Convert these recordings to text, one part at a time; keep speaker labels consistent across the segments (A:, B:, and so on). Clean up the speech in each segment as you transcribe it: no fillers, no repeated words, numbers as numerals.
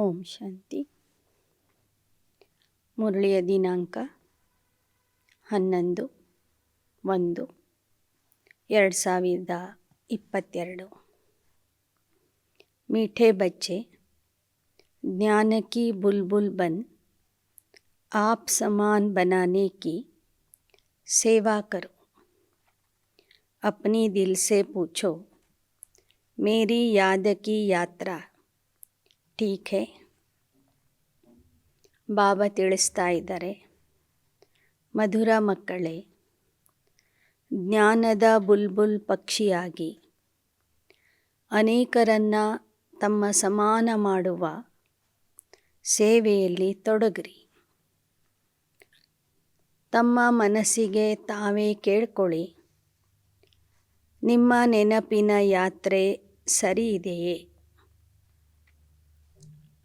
A: ಓಂ ಶಾಂತಿ. ಮುರಳಿಯ ದಿನಾಂಕ 11/1/2022. मीठे बच्चे, ज्ञान की बुलबुल बन आप समान बनाने की सेवा करो. अपनी दिल से पूछो, मेरी याद की यात्रा ठीक है? ಬಾಬಾ ತಿಳಿಸ್ತಾ ಇದ್ದಾರೆ, ಮಧುರ ಮಕ್ಕಳೇ, ಜ್ಞಾನದ ಬುಲ್ಬುಲ್ ಪಕ್ಷಿಯಾಗಿ ಅನೇಕರನ್ನು ತಮ್ಮ ಸಮಾನ ಮಾಡುವ ಸೇವೆಯಲ್ಲಿ ತೊಡಗಿರಿ. ತಮ್ಮ ಮನಸ್ಸಿಗೆ ತಾವೇ ಕೇಳ್ಕೊಳ್ಳಿ, ನಿಮ್ಮ ನೆನಪಿನ ಯಾತ್ರೆ ಸರಿ ಇದೆಯೇ?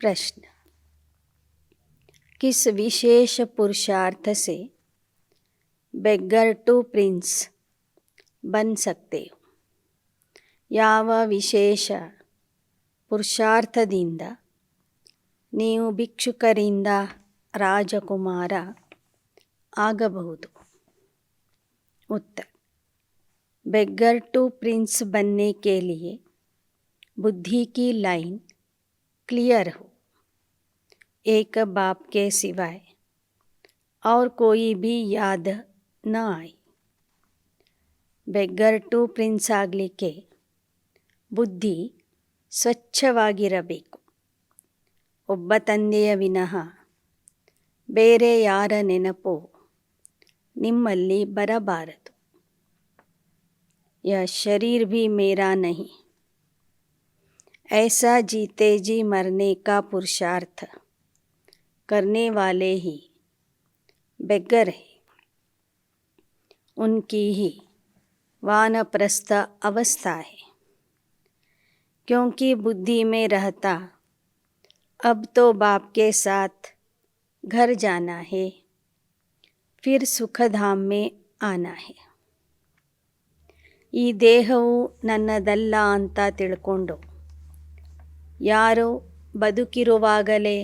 A: ಪ್ರಶ್ನೆ: किस विशेष पुरुषार्थ से बेगर टू प्रिंस बन सकते हो? ಯಾವ ವಿಶೇಷ ಪುರುಷಾರ್ಥದಿಂದ ನೀವು ಭಿಕ್ಷುಕರಿಂದ ರಾಜಕುಮಾರ ಆಗಬಹುದು? उत्तर: बेगर टू प्रिंस बनने के लिए बुद्धि की लाइन क्लियर हो. एक बाप के सिवाय और कोई भी याद न आए. ಬೆಗ್ಗರ್ ಟು ಪ್ರಿನ್ಸ್ ಆಗಲಿಕ್ಕೆ ಬುದ್ಧಿ ಸ್ವಚ್ಛವಾಗಿರಬೇಕು. ಒಬ್ಬ ತಂದೆಯ ವಿನಃ ಬೇರೆ ಯಾರ ನೆನಪು ನಿಮ್ಮಲ್ಲಿ ಬರಬಾರದು. ಯಹ ಶರೀರ್ भी मेरा नहीं, ऐसा जीते जी मरने का पुरुषार्थ करने वाले ही बेगर है. उनकी ही वानप्रस्थ अवस्था है. क्योंकि बुद्धि में रहता अब तो बाप के साथ घर जाना है, फिर ಸುಖಧಾಮ್ में आना है. ಈ ದೇಹವು ನನ್ನದಲ್ಲ ಅಂತ ತಿಳ್ಕೊಂಡು ಯಾರು ಬದುಕಿರುವಾಗಲೇ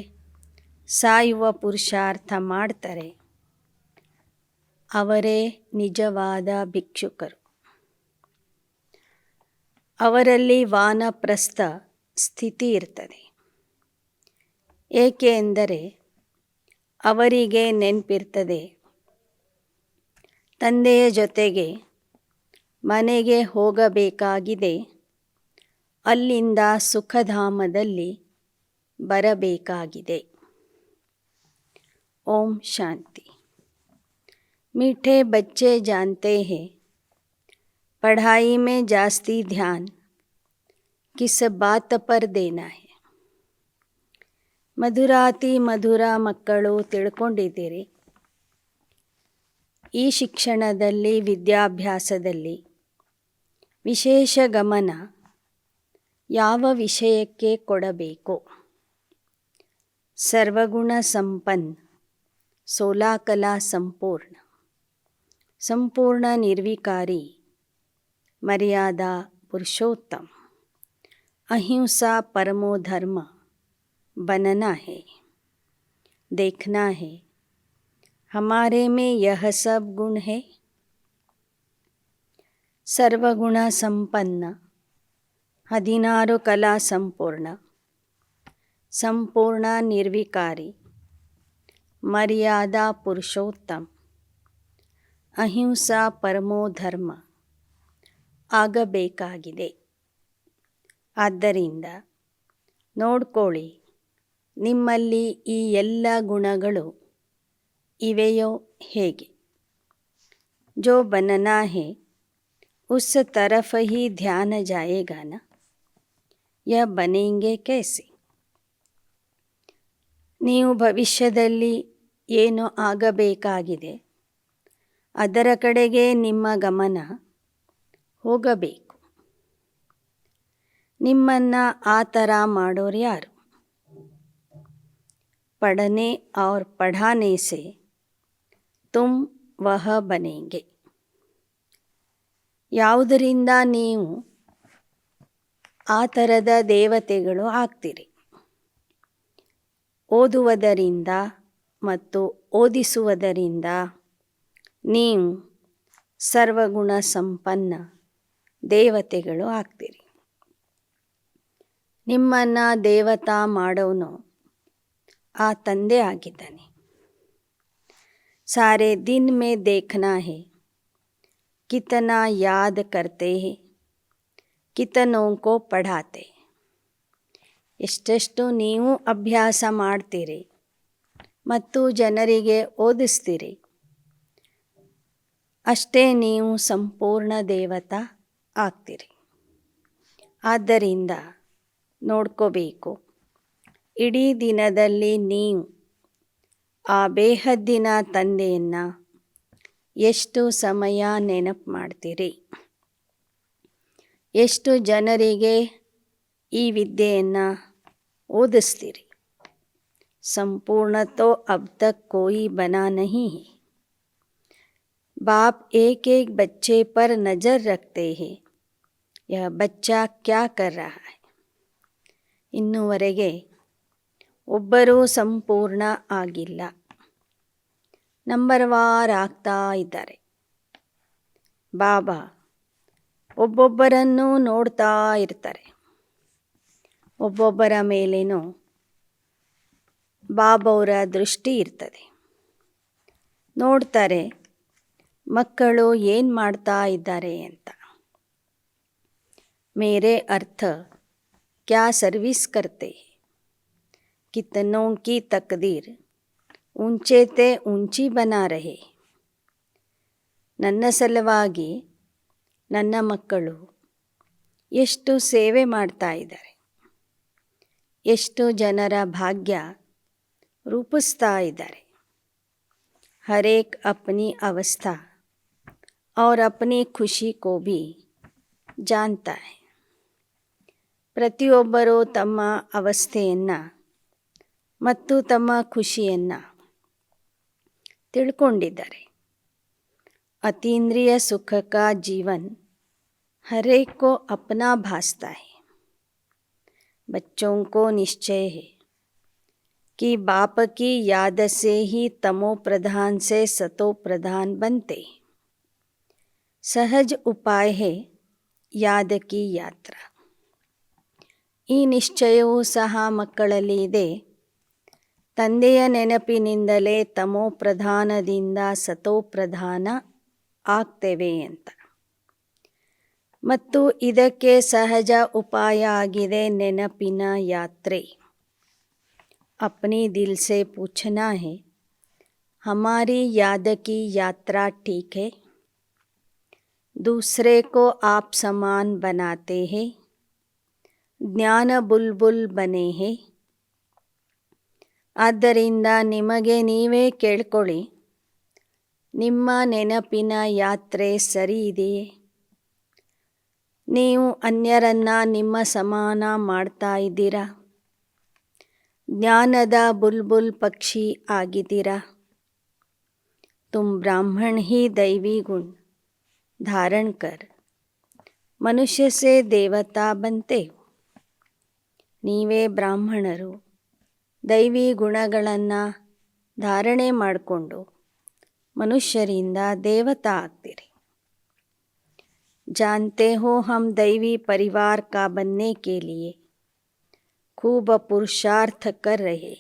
A: ಸಾಯುವ ಪುರುಷಾರ್ಥ ಮಾಡ್ತಾರೆ, ಅವರೇ ನಿಜವಾದ ಭಿಕ್ಷುಕರು. ಅವರಲ್ಲಿ ವಾನಪ್ರಸ್ಥ ಸ್ಥಿತಿ ಇರ್ತದೆ. ಏಕೆ ಎಂದರೆ ಅವರಿಗೆ ನೆನಪಿರ್ತದೆ, ತಂದೆಯ ಜೊತೆಗೆ ಮನೆಗೆ ಹೋಗಬೇಕಾಗಿದೆ, ಅಲ್ಲಿಂದ ಸುಖಧಾಮದಲ್ಲಿ ಬರಬೇಕಾಗಿದೆ. ओम शांति. मीठे बच्चे जानते हैं पढ़ाई में जास्ती ध्यान किस बात पर देना है. ಮಧುರಾತಿ ಮಧುರ ಮಕ್ಕಳು ತಿಳ್ಕೊಂಡಿದ್ದೀರಿ, ಈ ಶಿಕ್ಷಣದಲ್ಲಿ ವಿದ್ಯಾಭ್ಯಾಸದಲ್ಲಿ ವಿಶೇಷ ಗಮನ ಯಾವ ವಿಷಯಕ್ಕೆ ಕೊಡಬೇಕು. ಸರ್ವಗುಣ ಸಂಪನ್ನ, 16 कला संपूर्ण, संपूर्ण निर्विकारी, मर्यादा पुरुषोत्तम, अहिंसा परमो धर्म बनना है. देखना है हमारे में यह सब गुण है. सर्वगुण संपन्न, 16 कला संपूर्ण, संपूर्ण निर्विकारी, ಮರ್ಯಾದಾ ಪುರುಷೋತ್ತಮ, ಅಹಿಂಸಾ ಪರಮೋ ಧರ್ಮ ಆಗಬೇಕಾಗಿದೆ. ಆದ್ದರಿಂದ ನೋಡ್ಕೊಳ್ಳಿ, ನಿಮ್ಮಲ್ಲಿ ಈ ಎಲ್ಲ ಗುಣಗಳು ಇವೆಯೋ ಹೇಗೆ. ಜೋ ಬನನಾ ಹೇ ಉಸ್ ತರಫ್ ಹಿ ಧ್ಯಾನ ಜಾಯೇಗಾ ನ, ಯಹ ಬನೇಂಗೆ ಕೈಸೆ. ನೀವು ಭವಿಷ್ಯದಲ್ಲಿ ಏನು ಆಗಬೇಕಾಗಿದೆ ಅದರ ಕಡೆಗೆ ನಿಮ್ಮ ಗಮನ ಹೋಗಬೇಕು. ನಿಮ್ಮನ್ನು ಆ ಥರ ಮಾಡೋರು ಯಾರು? ಪಢನೆ ಔರ್ ಪಢಾನೆ ಸೆ ತುಮ್ ವಹ ಬನೇಂಗೆ. ಯಾವುದರಿಂದ ನೀವು ಆ ಥರದ ದೇವತೆಗಳು ಆಗ್ತೀರಿ? ಓದುವುದರಿಂದ ಮತ್ತು ಓದಿಸುವುದರಿಂದ ನೀವು ಸರ್ವಗುಣ ಸಂಪನ್ನ ದೇವತೆಗಳು ಆಗ್ತೀರಿ. ನಿಮ್ಮನ್ನು ದೇವತಾ ಮಾಡೋನು ಆ ತಂದೆ ಆಗಿದ್ದಾನೆ. सारे दिन में देखना है कितना याद करते हैं, कितनों को पढ़ाते. ಎಷ್ಟೆಷ್ಟು ನೀವು ಅಭ್ಯಾಸ ಮಾಡ್ತೀರಿ ಮತ್ತು ಜನರಿಗೆ ಓದಿಸ್ತೀರಿ, ಅಷ್ಟೇ ನೀವು ಸಂಪೂರ್ಣ ದೇವತಾ ಆಗ್ತೀರಿ. ಆದ್ದರಿಂದ ನೋಡ್ಕೋಬೇಕು, ಇಡೀ ದಿನದಲ್ಲಿ ನೀವು ಆ ಬೇಹದ್ದಿನ ತಂದೆಯನ್ನು ಎಷ್ಟು ಸಮಯ ನೆನಪು ಮಾಡ್ತೀರಿ, ಎಷ್ಟು ಜನರಿಗೆ ಈ ವಿದ್ಯೆಯನ್ನು ಓದಿಸ್ತೀರಿ. ಸಂಪೂರ್ಣ ತೋ ಅಬ್ ತಕ್ ಕೋಯಿ ಬನಾ ನಹೀ ಹೈ. बाप एक एक बच्चे पर नज़र रखते हैं, यह बच्चा क्या कर रहा है. ಇನ್ನೂವರೆಗೆ ಒಬ್ಬರೂ ಸಂಪೂರ್ಣ ಆಗಿಲ್ಲ, ನಂಬರ್ ವಾರ್ ಆಗ್ತಾ ಇದ್ದಾರೆ. ಬಾಬಾ ಒಬ್ಬೊಬ್ಬರನ್ನು ನೋಡ್ತಾ ಇರ್ತಾರೆ. ಒಬ್ಬೊಬ್ಬರ ಮೇಲೇನೂ ಬಾಬವರ ದೃಷ್ಟಿ ಇರ್ತದೆ. ನೋಡ್ತಾರೆ ಮಕ್ಕಳು ಏನು ಮಾಡ್ತಾ ಇದ್ದಾರೆ ಅಂತ. ಮೇರೆ ಅರ್ಥ ಕ್ಯಾ ಸರ್ವಿಸ್ ಕರ್ತೆ, ಕಿತನೋं की तकदीर ऊंचे ते ऊंची बना रहे. ನನ್ನ ಸಲುವಾಗಿ ನನ್ನ ಮಕ್ಕಳು ಎಷ್ಟು ಸೇವೆ ಮಾಡ್ತಾ ಇದ್ದಾರೆ, ಎಷ್ಟು ಜನರ ಭಾಗ್ಯ ರೂಪಿಸ್ತಾ ಇದ್ದಾರೆ. हर एक अपनी अवस्था और अपनी खुशी को भी जानता है. ಪ್ರತಿಯೊಬ್ಬರೂ ತಮ್ಮ ಅವಸ್ಥೆಯನ್ನು ಮತ್ತು ತಮ್ಮ ಖುಷಿಯನ್ನು ತಿಳ್ಕೊಂಡಿದ್ದಾರೆ. अतीन्द्रिय सुख का जीवन हर एक को अपना भासता है. बच्चों को निश्चय है कि बाप की याद से ही तमो प्रधान से सतो प्रधान बनते. सहज उपाय है याद की यात्रा. ಈ ನಿಶ್ಚಯವೂ ಸಹ ಮಕ್ಕಳಲ್ಲಿ ಇದೆ. ತಂದೆಯ ನೆನಪಿನಿಂದಲೇ ತಮೋ ಪ್ರಧಾನದಿಂದ ಸತೋ ಪ್ರಧಾನ ಆಗ್ತೇವೆ ಅಂತ. ಮತ್ತು ಇದಕ್ಕೆ ಸಹಜ ಉಪಾಯ ಆಗಿದೆ ನೆನಪಿನ ಯಾತ್ರೆ. अपने दिल से पूछना है हमारी याद की यात्रा ठीक है, दूसरे को आप समान बनाते हैं, ज्ञान बुलबुल बने हैं. ಆದ್ದರಿಂದ ನಿಮಗೆ ನೀವೇ ಕೇಳ್ಕೊಳ್ಳಿ, ನಿಮ್ಮ ನೆನಪಿನ ಯಾತ್ರೆ ಸರಿ ಇದೆಯೇ? ನೀವು ಅನ್ಯರನ್ನು ನಿಮ್ಮ ಸಮಾನ ಮಾಡ್ತಾ ಇದ್ದೀರಾ? ಜ್ಞಾನದ ಬುಲ್ಬುಲ್ ಪಕ್ಷಿ ಆಗಿದ್ದೀರಾ? तुम ब्राह्मण ही दैवी गुण धारण कर मनुष्य से देवता बनते हो. ನೀವೇ ಬ್ರಾಹ್ಮಣರು, ದೈವಿ ಗುಣಗಳನ್ನು ಧಾರಣೆ ಮಾಡಿಕೊಂಡು ಮನುಷ್ಯರಿಂದ ದೇವತಾ ಆಗ್ತೀರಿ. जानते हो हम दैवी परिवार का बनने के लिए खूब पुरुषार्थ कर रहे.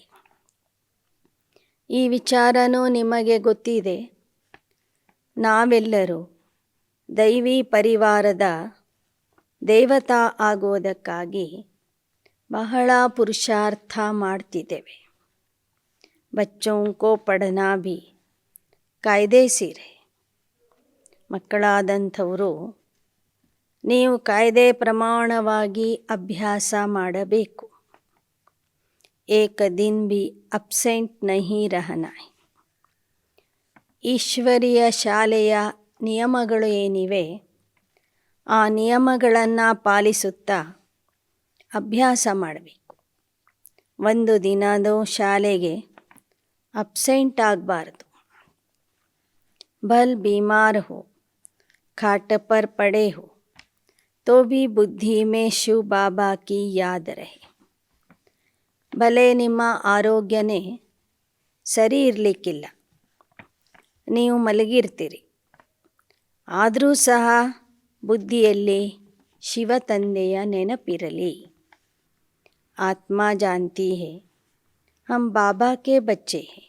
A: ಈ ವಿಚಾರನೂ ನಿಮಗೆ ಗೊತ್ತಿದೆ. ನಾವೆಲ್ಲರೂ ದೈವಿ ಪರಿವಾರದ ದೇವತಾ ಆಗೋದಕ್ಕಾಗಿ ಬಹಳ ಪುರುಷಾರ್ಥ ಮಾಡ್ತಿದ್ದೇವೆ. ಬಚ್ಚೋं को पढ़ना भी ಕಾಯ್ದೆಸಿರ್ है. ಮಕ್ಕಳಾದಂಥವರು ನೀವು ಕಾಯ್ದೆ ಪ್ರಮಾಣವಾಗಿ ಅಭ್ಯಾಸ ಮಾಡಬೇಕು. ಏಕ ದಿನ್ ಭಿ ಅಬ್ಸೆಂಟ್ ನಹೀ ರಹನಾ ಹೈ. ಈಶ್ವರೀಯ ಶಾಲೆಯ ನಿಯಮಗಳು ಏನಿವೆ ಆ ನಿಯಮಗಳನ್ನು ಪಾಲಿಸುತ್ತಾ ಅಭ್ಯಾಸ ಮಾಡಬೇಕು. ಒಂದು ದಿನದೂ ಶಾಲೆಗೆ ಅಬ್ಸೆಂಟ್ ಆಗಬಾರ್ದು. ಭಲ್ बीमार हो, खाट पर पड़े हो तो भी बुद्धि में शिव बाबा की याद रहे. ಭಲೆ ನಿಮ್ಮ ಆರೋಗ್ಯನೇ ಸರಿ ಇರಲಿಕ್ಕಿಲ್ಲ, ನೀವು ಮಲಗಿರ್ತೀರಿ, ಆದರೂ ಸಹ ಬುದ್ಧಿಯಲ್ಲಿ ಶಿವ ತಂದೆಯ ನೆನಪಿರಲಿ. ಆತ್ಮ जानती है हम बाबा के बच्चे हैं,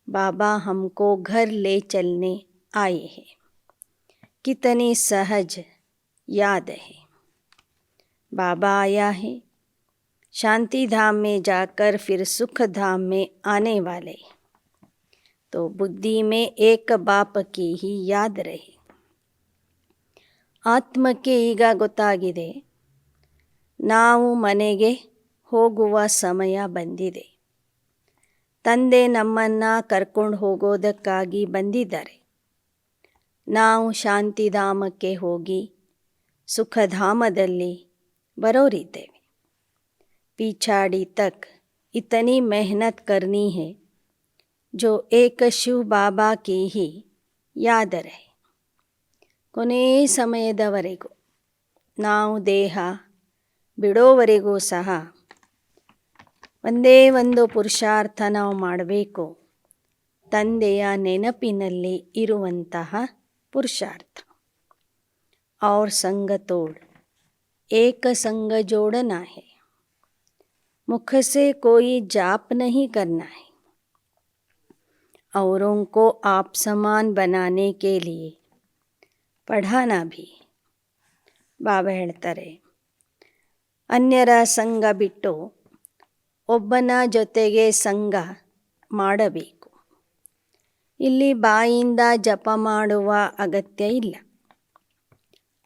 A: बाबा हमको घर ले चलने आए हैं. कितनी सहज याद है. बाबा आया है, शांति धाम में जाकर फिर सुख धाम में आने वाले. तो बुद्धि में एक बाप की ही याद रहे. ಆತ್ಮಕ್ಕೆ ಈಗ ಗೊತ್ತಾಗಿದೆ, ನಾವು ಮನೆಗೆ ಹೋಗುವ ಸಮಯ ಬಂದಿದೆ. ತಂದೆ ನಮ್ಮನ್ನು ಕರ್ಕೊಂಡು ಹೋಗೋದಕ್ಕಾಗಿ ಬಂದಿದ್ದಾರೆ. ನಾವು ಶಾಂತಿಧಾಮಕ್ಕೆ ಹೋಗಿ ಸುಖಧಾಮದಲ್ಲಿ ಬರೋರಿದ್ದೇವೆ. पिछाड़ी तक इतनी मेहनत करनी है जो एक शिव बाबा की ही याद रहे. ಕೊನೆ ಸಮಯದವರೆಗೂ, ನಾವು ದೇಹ ಬಿಡೋವರೆಗೂ ಸಹ ಒಂದೇ ಒಂದು ಪುರುಷಾರ್ಥ ನಾವು ಮಾಡಬೇಕು, ತಂದೆಯ ನೆನಪಿನಲ್ಲಿ ಇರುವಂತಹ ಪುರುಷಾರ್ಥ. और संग तोड़ एक संग जोड़ना है. मुख से कोई जाप नहीं करना है. औरों को आप समान बनाने के लिए ಪಢಾನ ಭಿ. ಬಾಬಾ ಹೇಳ್ತಾರೆ, ಅನ್ಯರ ಸಂಘ ಬಿಟ್ಟು ಒಬ್ಬನ ಜೊತೆಗೆ ಸಂಘ ಮಾಡಬೇಕು. ಇಲ್ಲಿ ಬಾಯಿಂದ ಜಪ ಮಾಡುವ ಅಗತ್ಯ ಇಲ್ಲ,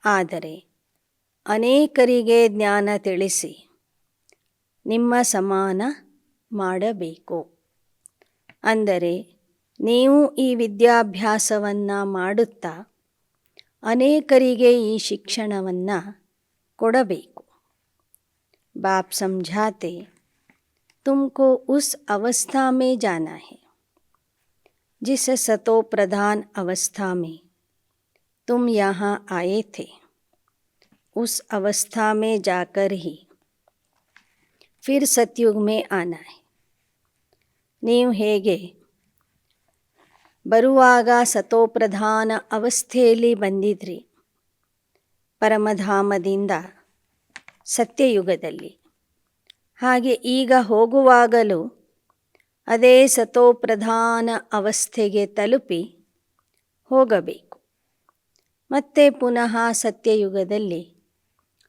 A: ಆದರೆ ಅನೇಕರಿಗೆ ಜ್ಞಾನ ತಿಳಿಸಿ ನಿಮ್ಮ ಸಮಾನ ಮಾಡಬೇಕು. ಅಂದರೆ ನೀವು ಈ ವಿದ್ಯಾಭ್ಯಾಸವನ್ನು ಮಾಡುತ್ತಾ ಅನೇಕರಿಗೆ ಈ ಶಿಕ್ಷಣವನ್ನು ಕೊಡಬೇಕು. बाप समझाते, तुमको उस अवस्था में जाना है जिस सतो प्रधान अवस्था में तुम यहाँ आए थे. उस अवस्था में जाकर ही फिर सतयुग में आना है. ನೀವು ಹೇಗೆ ಬರುವಾಗ ಸತೋಪ್ರಧಾನ ಅವಸ್ಥೆಯಲ್ಲಿ ಬಂದಿದ್ರಿ ಪರಮಧಾಮದಿಂದ ಸತ್ಯಯುಗದಲ್ಲಿ, ಹಾಗೆ ಈಗ ಹೋಗುವಾಗಲೂ ಅದೇ ಸತೋಪ್ರಧಾನ ಅವಸ್ಥೆಗೆ ತಲುಪಿ ಹೋಗಬೇಕು. ಮತ್ತೆ ಪುನಃ ಸತ್ಯಯುಗದಲ್ಲಿ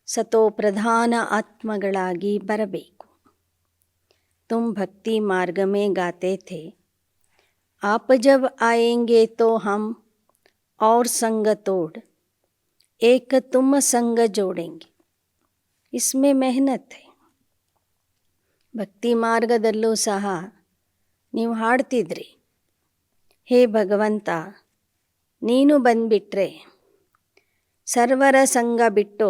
A: ಸತೋಪ್ರಧಾನ ಆತ್ಮಗಳಾಗಿ ಬರಬೇಕು. ತುಮ್ ಭಕ್ತಿ ಮಾರ್ಗ में गाते थे, आप जब आएंगे तो हम और संग तोड़ एक तुम संग जोड़ेंगे. इसमें मेहनत है. ಭಕ್ತಿ ಮಾರ್ಗದಲ್ಲೂ ಸಹ ನೀವು ಹಾಡ್ತಿದ್ರಿ, ಹೇ ಭಗವಂತ, ನೀನು ಬಂದುಬಿಟ್ರೆ ಸರ್ವರ ಸಂಘ ಬಿಟ್ಟು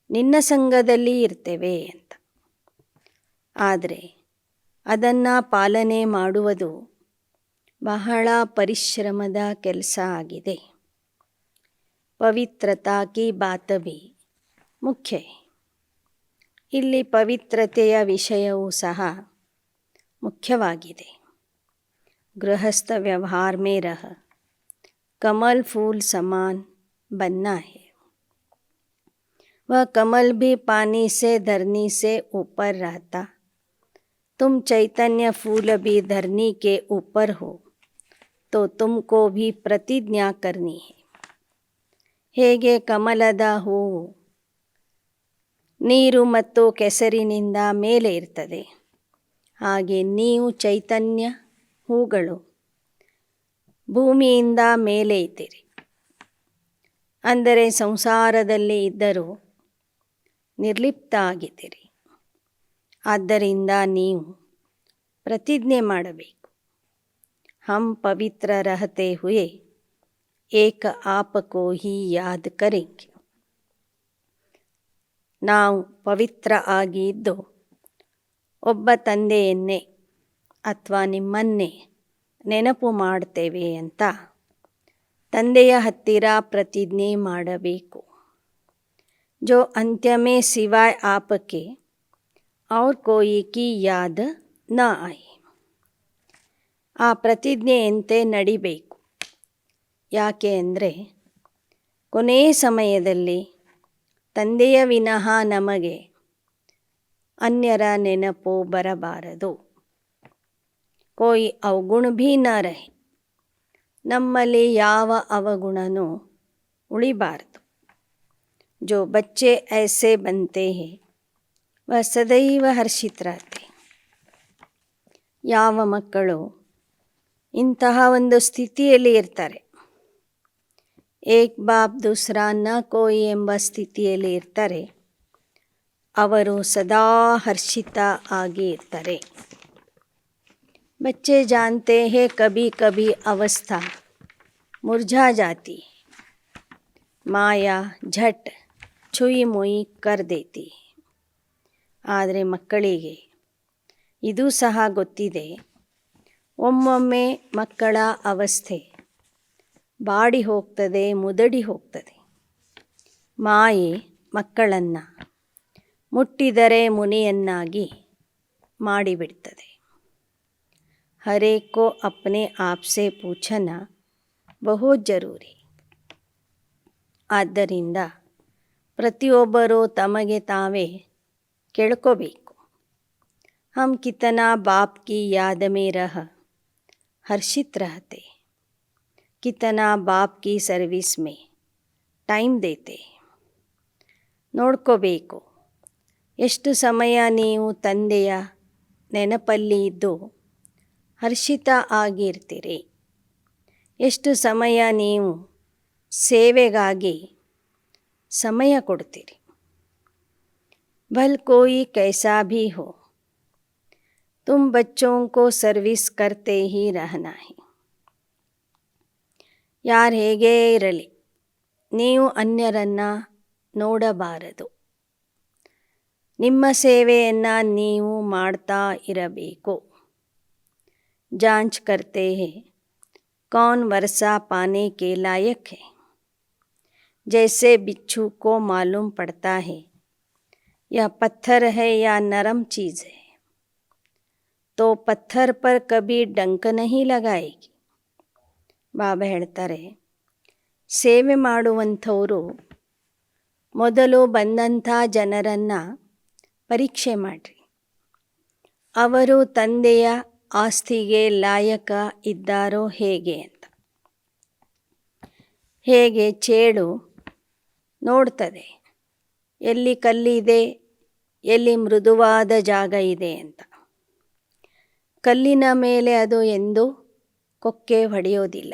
A: ನಿನ್ನ ಸಂಘದಲ್ಲಿ ಇರ್ತೇವೆ ಅಂತ. ಆದರೆ ಅದನ್ನು ಪಾಲನೆ ಮಾಡುವುದು ಬಹಳ ಪರಿಶ್ರಮದ ಕೆಲಸ ಆಗಿದೆ. ಪವಿತ್ರತಾ ಕಿ ಬಾತ್ ಭಿ ಮುಖ್ಯ. ಇಲ್ಲಿ ಪವಿತ್ರತೆಯ ವಿಷಯವೂ ಸಹ ಮುಖ್ಯವಾಗಿದೆ. ಗೃಹಸ್ಥ ವ್ಯವಹಾರ में रह कमल फूल समान बनना है. वह कमल भी पानी से धरनी से ऊपर रहता, तुम चैतन्य फूल भी धरनी के ऊपर हो तो तुमको भी प्रतिज्ञा करनी है. ಹೇಗೆ ಕಮಲದ ಹೂವು ನೀರು ಮತ್ತು ಕೆಸರಿನಿಂದ ಮೇಲೆ ಇರ್ತದೆ, ಹಾಗೆ ನೀವು ಚೈತನ್ಯ ಹೂಗಳು ಭೂಮಿಯಿಂದ ಮೇಲೆ ಇದ್ದೀರಿ. ಅಂದರೆ ಸಂಸಾರದಲ್ಲಿ ಇದ್ದರೂ ನಿರ್ಲಿಪ್ತ ಆಗಿದ್ದೀರಿ. ಆದ್ದರಿಂದ ನೀವು ಪ್ರತಿಜ್ಞೆ ಮಾಡಬೇಕು, हम पवित्र रहते हुए एक आप को ही याद करेंगे. ನಾವು ಪವಿತ್ರ ಆಗಿ ಇದ್ದು ಒಬ್ಬ ತಂದೆಯನ್ನೇ ಅಥವಾ ನಿಮ್ಮನ್ನೇ ನೆನಪು ಮಾಡ್ತೇವೆ ಅಂತ ತಂದೆಯ ಹತ್ತಿರ ಪ್ರತಿಜ್ಞೆ ಮಾಡಬೇಕು. जो अंत्य में सिवाय आपके और कोई की याद न आए. ಆ ಪ್ರತಿಜ್ಞೆಯಂತೆ ನಡಿಬೇಕು. ಯಾಕೆ ಅಂದರೆ ಕೊನೆಯ ಸಮಯದಲ್ಲಿ ತಂದೆಯ ವಿನಃ ನಮಗೆ ಅನ್ಯರ ನೆನಪು ಬರಬಾರದು. ಕೋಯಿ ಅವಗುಣ ಭೀ ನ ರಹೆ. ನಮ್ಮಲ್ಲಿ ಯಾವ ಅವಗುಣನೂ ಉಳಿಬಾರದು. ಜೋ ಬಚ್ಚೆ ಐಸೆ ಬಂತೆ ಹೇ ವಹ ಸದೈವ ಹರ್ಷಿತ್ ರಹತೆ. ಯಾವ ಮಕ್ಕಳು ಇಂತಹ ಒಂದು ಸ್ಥಿತಿಯಲ್ಲಿ ಇರ್ತಾರೆ, ಏಕ್ ಬಾಪ್ ದೂಸರಾ ನ ಕೋಯಿ ಎಂಬ ಸ್ಥಿತಿಯಲ್ಲಿ ಇರ್ತಾರೆ, ಅವರು ಸದಾ ಹರ್ಷಿತ ಆಗಿ ಇರ್ತಾರೆ. बच्चे जानते हैं कभी कभी अवस्था मुरझा जाती, माया झट छुई मुई कर देती. ಆದರೆ ಮಕ್ಕಳಿಗೆ ಇದು ಸಹ ಗೊತ್ತಿದೆ, ಒಮ್ಮೊಮ್ಮೆ ಮಕ್ಕಳ ಅವಸ್ಥೆ ಬಾಡಿ ಹೋಗ್ತದೆ, ಮುದಡಿ ಹೋಗ್ತದೆ. ಮಾಯೆ ಮಕ್ಕಳನ್ನು ಮುಟ್ಟಿದರೆ ಮುನಿಯನ್ನಾಗಿ ಮಾಡಿಬಿಡ್ತದೆ. हर एक को अपने आप से पूछना बहुत ಜರೂರಿ. ಆದ್ದರಿಂದ ಪ್ರತಿಯೊಬ್ಬರೂ ತಮಗೆ ತಾವೇ ಕೇಳ್ಕೋಬೇಕು, हम कितना बाप की याद में रह हर्षित रहते, कितना बाप की सर्विस में ಟೈಮ್ ದೇತೆ. ನೋಡ್ಕೋಬೇಕು, ಎಷ್ಟು ಸಮಯ ನೀವು ತಂದೆಯ ನೆನಪಲ್ಲಿ ಇದ್ದು ಹರ್ಷಿತ ಆಗಿರ್ತೀರಿ, ಎಷ್ಟು ಸಮಯ ನೀವು ಸೇವೆಗಾಗಿ ಸಮಯ ಕೊಡ್ತೀರಿ. ಭಲ್ ಕೋಯಿ ಕೈಸಾ ಭೀ ಹೋ, ತುಮ್ ಬಚ್ಚೋं को ಸರ್ವಿಸ್ ಕರ್ತೆ ಹಿ ರಹನಾ ಹೈ. ಯಾರು ಹೇಗೇ ಇರಲಿ, ನೀವು ಅನ್ಯರನ್ನು ನೋಡಬಾರದು. ನಿಮ್ಮ ಸೇವೆಯನ್ನು ನೀವು ಮಾಡ್ತಾ ಇರಬೇಕು. जांच करते हैं कौन वर्षा पाने के लायक है. जैसे बिच्छू को मालूम पड़ता है यह पत्थर है या नरम चीज़ है, तो पत्थर पर कभी डंक नहीं लगाएगी. ಬಾಬಾ ಹೇಳ್ತಾರೆ, ಸೇವೆ ಮಾಡುವಂಥವರು ಮೊದಲು ಬಂದಂಥ ಜನರನ್ನು ಪರೀಕ್ಷೆ ಮಾಡಿರಿ. ಅವರು ತಂದೆಯ ಆಸ್ತಿಗೆ ಲಾಯಕ ಇದ್ದಾರೋ ಹೇಗೆ ಅಂತ. ಹೇಗೆ ಚೇಳು ನೋಡ್ತದೆ ಎಲ್ಲಿ ಕಲ್ಲಿದೆ, ಎಲ್ಲಿ ಮೃದುವಾದ ಜಾಗ ಇದೆ ಅಂತ. ಕಲ್ಲಿನ ಮೇಲೆ ಅದು ಎಂದೂ ಕೊಕ್ಕೆ ಹೊಡೆಯೋದಿಲ್ಲ.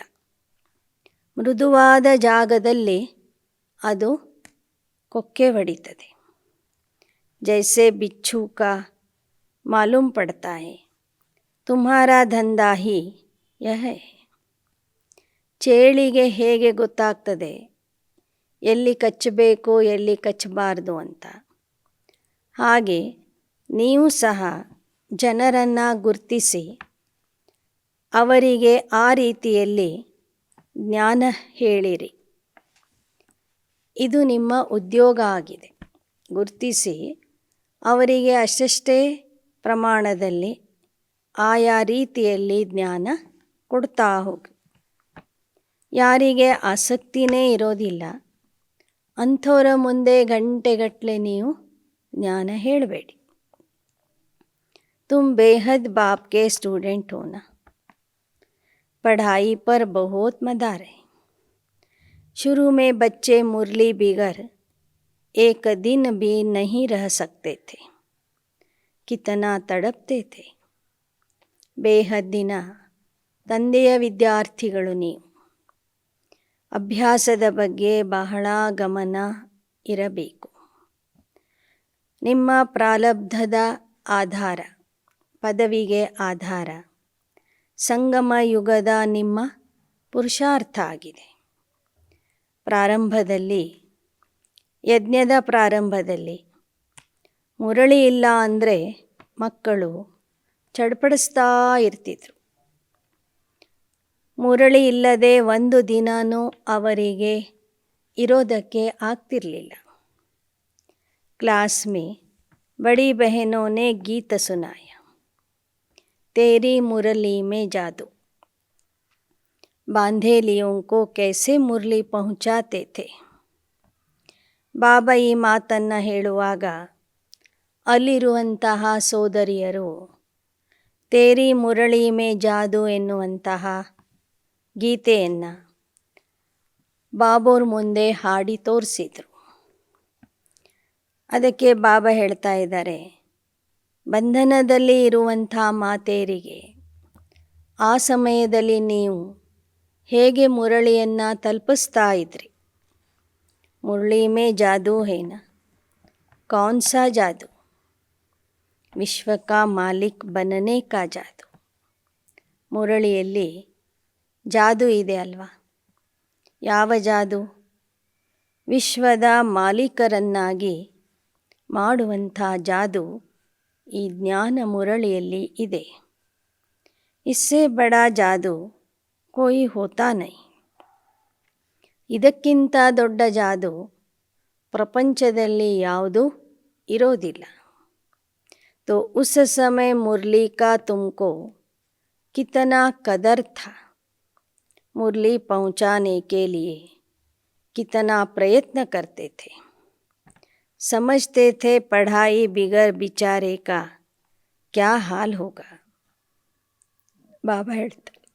A: ಮೃದುವಾದ ಜಾಗದಲ್ಲಿ ಅದು ಕೊಕ್ಕೆ ಹೊಡಿತದೆ. ಜೈಸೆ ಬಿಚ್ಚು ಕಾ ಮಾಲೂಮ್ ಪಡ್ತಾ ಹೈ ತುಮ್ಹಾರಾ ಧಂಧಾ ಹಿ ಯಹ ಹೈ. ಚೇಳಿಗೆ ಹೇಗೆ ಗೊತ್ತಾಗ್ತದೆ ಎಲ್ಲಿ ಕಚ್ಚಬೇಕು ಎಲ್ಲಿ ಕಚ್ಚಬಾರ್ದು ಅಂತ, ಹಾಗೆ ನೀವು ಸಹ ಜನರನ್ನು ಗುರ್ತಿಸಿ ಅವರಿಗೆ ಆ ರೀತಿಯಲ್ಲಿ ಜ್ಞಾನ ಹೇಳಿರಿ. ಇದು ನಿಮ್ಮ ಉದ್ಯೋಗ ಆಗಿದೆ. ಗುರ್ತಿಸಿ ಅವರಿಗೆ ಅಷ್ಟೇ ಪ್ರಮಾಣದಲ್ಲಿ ಆಯಾ ರೀತಿಯಲ್ಲಿ ಜ್ಞಾನ ಕೊಡ್ತಾ ಹೋಗಿ. ಯಾರಿಗೆ ಆಸಕ್ತಿನೇ ಇರೋದಿಲ್ಲ ಅಂಥವರ ಮುಂದೆ ಗಂಟೆಗಟ್ಟಲೆ ನೀವು ಜ್ಞಾನ ಹೇಳಬೇಡಿ. तुम बेहद बाप के स्टूडेंट हो ना, पढ़ाई पर बहुत मदार है. शुरू में बच्चे मुरली बिगर एक दिन भी नहीं रह सकते थे, कितना तड़पते थे. ಬೇಹದ್ದಿನ ತಂದೆಯ ವಿದ್ಯಾರ್ಥಿಗಳು ನೀವು. ಅಭ್ಯಾಸದ ಬಗ್ಗೆ ಬಹಳ ಗಮನ ಇರಬೇಕು. ನಿಮ್ಮ ಪ್ರಾರಬ್ಧದ ಆಧಾರ, ಪದವಿಗೆ ಆಧಾರ ಸಂಗಮ ಯುಗದ ನಿಮ್ಮ ಪುರುಷಾರ್ಥ ಆಗಿದೆ. ಪ್ರಾರಂಭದಲ್ಲಿ, ಯಜ್ಞದ ಪ್ರಾರಂಭದಲ್ಲಿ ಮುರಳಿ ಇಲ್ಲ ಅಂದರೆ ಮಕ್ಕಳು ಚಡ್ಪಡಿಸ್ತಾ ಇರ್ತಿದ್ರು. ಮುರಳಿ ಇಲ್ಲದೆ ಒಂದು ದಿನವೂ ಅವರಿಗೆ ಇರೋದಕ್ಕೆ ಆಗ್ತಿರಲಿಲ್ಲ. ಕ್ಲಾಸ್ ಮೇ बड़ी बहनों ने गीत सुनाया, तेरी मुरली में जादू। ಬಾಂಧೇಲಿಯೋं को कैसे ಮುರಳಿ ಪಹುಂಚಾತೆ थे. ಬಾಬಾ ಈ ಮಾತನ್ನು ಹೇಳುವಾಗ ಅಲ್ಲಿರುವಂತಹ ಸೋದರಿಯರು ತೇರಿ ಮುರಳಿ ಮೇ ಜಾದು ಎನ್ನುವಂತಹ ಗೀತೆಯನ್ನು ಬಾಬೋರ್ ಮುಂದೆ ಹಾಡಿ ತೋರಿಸಿದರು. ಅದಕ್ಕೆ ಬಾಬಾ ಹೇಳ್ತಾ ಇದ್ದಾರೆ, ಬಂಧನದಲ್ಲಿ ಇರುವಂಥ ಮಾತೆಯರಿಗೆ ಆ ಸಮಯದಲ್ಲಿ ನೀವು ಹೇಗೆ ಮುರಳಿಯನ್ನು ತಲುಪಿಸ್ತಾ ಇದ್ರಿ. ಮುರಳಿ ಮೇ ಜಾದೂ ಹೇನ, ಕೌನ್ ಸಾ ಜಾದೂ, ವಿಶ್ವ ಕಾ ಮಾಲಿಕ್ ಬನನೆ ಕಾ ಜಾದೂ. ಮುರಳಿಯಲ್ಲಿ ಜಾದೂ ಇದೆ ಅಲ್ವಾ. ಯಾವ ಜಾದೂ? ವಿಶ್ವದ ಮಾಲೀಕರನ್ನಾಗಿ ಮಾಡುವಂಥ ಜಾದೂ ಈ ಜ್ಞಾನ ಮುರಳಿಯಲ್ಲಿ ಇದೆ. ಇಸ್ಸೆ ಬಡಾ ಜಾದೂ ಕೋಯಿ ಹೋತಾ ನೈ. ಇದಕ್ಕಿಂತ ದೊಡ್ಡ ಜಾದೂ ಪ್ರಪಂಚದಲ್ಲಿ ಯಾವುದೂ ಇರೋದಿಲ್ಲ. तो उस समय मुरली का तुमको कितना कदर था, मुरली पहुंचाने के लिए कितना प्रयत्न करते थे, समझते थे पढ़ाई बिगर बिचारे का क्या हाल होगा. ಬಾಬಾ ಹೇಳ್ತಾರೆ,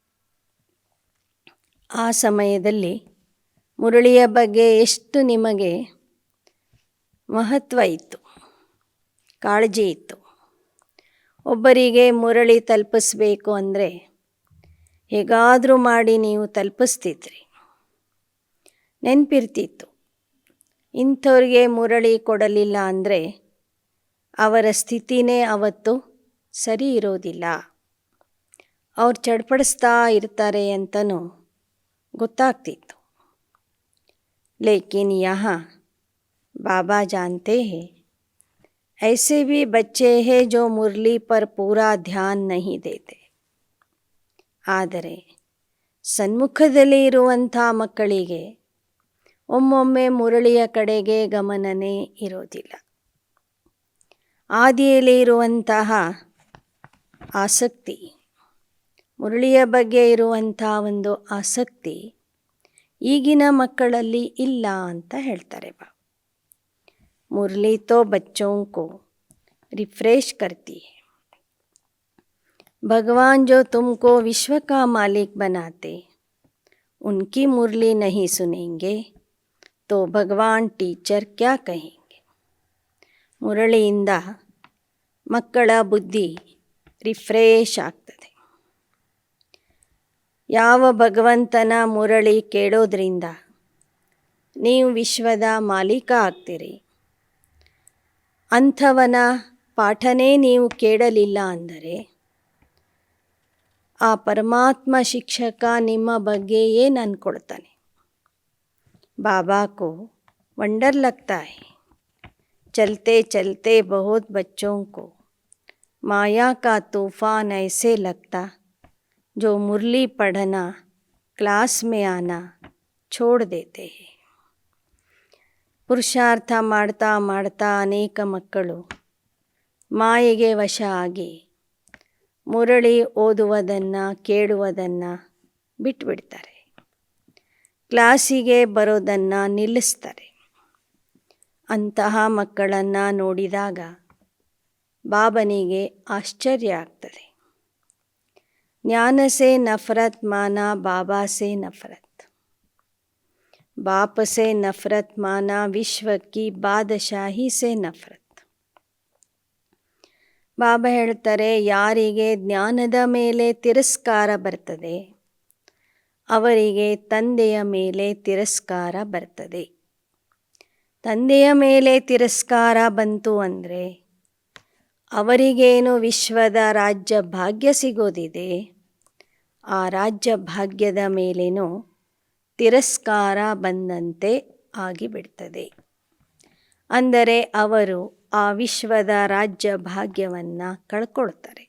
A: ಆ ಸಮಯದಲ್ಲಿ ಮುರಳಿಯ ಬಗ್ಗೆ ಎಷ್ಟು ನಿಮಗೆ ಮಹತ್ವ ಇತ್ತು, ಕಾಳಜಿ ಇತ್ತು. ಒಬ್ಬರಿಗೆ ಮುರಳಿ ತಲುಪಿಸ್ಬೇಕು ಅಂದರೆ ಹೇಗಾದರೂ ಮಾಡಿ ನೀವು ತಲುಪಿಸ್ತಿದ್ರಿ. ನೆನಪಿರ್ತಿತ್ತು. ಇಂಥವ್ರಿಗೆ ಮುರಳಿ ಕೊಡಲಿಲ್ಲ ಅಂದರೆ ಅವರ ಸ್ಥಿತಿನೇ ಅವತ್ತು ಸರಿ ಇರೋದಿಲ್ಲ, ಅವ್ರು ಚಡ್ಪಡಿಸ್ತಾ ಇರ್ತಾರೆ ಅಂತಲೂ ಗೊತ್ತಾಗ್ತಿತ್ತು. ಲೇಕಿನ್ ಯಹಾ ಬಾಬಾ ಜಾನ್ತೆ ಹೇ, ऐसे भी बच्चे हैं जो मुरली पर पूरा ध्यान नहीं देते. ಆದರೆ ಸನ್ಮುಖದಲ್ಲಿ ಇರುವಂಥ ಮಕ್ಕಳಿಗೆ ಒಮ್ಮೊಮ್ಮೆ ಮುರಳಿಯ ಕಡೆಗೆ ಗಮನನೇ ಇರೋದಿಲ್ಲ. ಆದಿಯಲ್ಲಿ ಇರುವಂತಹ ಆಸಕ್ತಿ, ಮುರಳಿಯ ಬಗ್ಗೆ ಇರುವಂಥ ಒಂದು ಆಸಕ್ತಿ ಈಗಿನ ಮಕ್ಕಳಲ್ಲಿ ಇಲ್ಲ ಅಂತ ಹೇಳ್ತಾರೆ. मुरली तो बच्चों को रिफ्रेश करती है. भगवान जो तुमको विश्व का मालिक बनाते, उनकी मुरली नहीं सुनेंगे तो भगवान टीचर क्या कहेंगे. ಮುರಳಿಯಿಂದ ಮಕ್ಕಳ ಬುದ್ಧಿ ರಿಫ್ರೆಶ್ ಆಗ್ತದೆ. ಯಾವ ಭಗವಂತನ ಮುರಳಿ ಕೇಳೋದ್ರಿಂದ ನೀವು ವಿಶ್ವದ ಮಾಲೀಕ ಆಗ್ತೀರಿ, ಅಂಥವನ ಪಾಠನೇ ನೀವು ಕೇಳಲಿಲ್ಲ ಅಂದರೆ ಆ ಪರಮಾತ್ಮ ಶಿಕ್ಷಕ ನಿಮ್ಮ ಬಗ್ಗೆ ಏನು ಅಂದ್ಕೊಳ್ತಾನೆ. ಬಾಬಾ ಕೋ ವಂಡರ್ ಲಗ್ತಾ ಹೈ, ಚಲ್ತೆ ಚಲ್ತೆ ಬಹುತ್ ಬಚ್ಚೋं को माया का तूफान ऐसे लगता जो मुरली पढ़ना क्लास में आना छोड़ देते हैं. ಪುರುಷಾರ್ಥ ಮಾಡ್ತಾ ಮಾಡ್ತಾ ಅನೇಕ ಮಕ್ಕಳು ಮಾಯೆಗೆ ವಶ ಆಗಿ ಮುರಳಿ ಓದುವುದನ್ನು ಕೇಳುವುದನ್ನು ಬಿಟ್ಟುಬಿಡ್ತಾರೆ, ಕ್ಲಾಸಿಗೆ ಬರೋದನ್ನು ನಿಲ್ಲಿಸ್ತಾರೆ. ಅಂತಹ ಮಕ್ಕಳನ್ನು ನೋಡಿದಾಗ ಬಾಬನಿಗೆ ಆಶ್ಚರ್ಯ ಆಗ್ತದೆ. ಜ್ಞಾನ ಸೆ ನಫರತ್ ಮಾನಾ ಬಾಬಾ ಸೆ ನಫರತ್, बाप से नफरत माना विश्व की बादशाही से नफरत. ಬಾಬಾ ಹೇಳ್ತಾರೆ, ಯಾರಿಗೆ ಜ್ಞಾನದ ಮೇಲೆ ತಿರಸ್ಕಾರ ಬರ್ತದೆ ಅವರಿಗೆ ತಂದೆಯ ಮೇಲೆ ತಿರಸ್ಕಾರ ಬರ್ತದೆ. ತಂದೆಯ ಮೇಲೆ ತಿರಸ್ಕಾರ ಬಂತು ಅಂದರೆ ಅವರಿಗೇನು ವಿಶ್ವದ ರಾಜ್ಯ ಭಾಗ್ಯ ಸಿಗೋದಿದೆ, ಆ ರಾಜ್ಯ ಭಾಗ್ಯದ ಮೇಲೇನೂ ತಿರಸ್ಕಾರ ಬಂದಂತೆ ಆಗಿಬಿಡ್ತದೆ. ಅಂದರೆ ಅವರು ಆ ವಿಶ್ವದ ರಾಜ್ಯ ಭಾಗ್ಯವನ್ನು ಕಳ್ಕೊಳ್ತಾರೆ.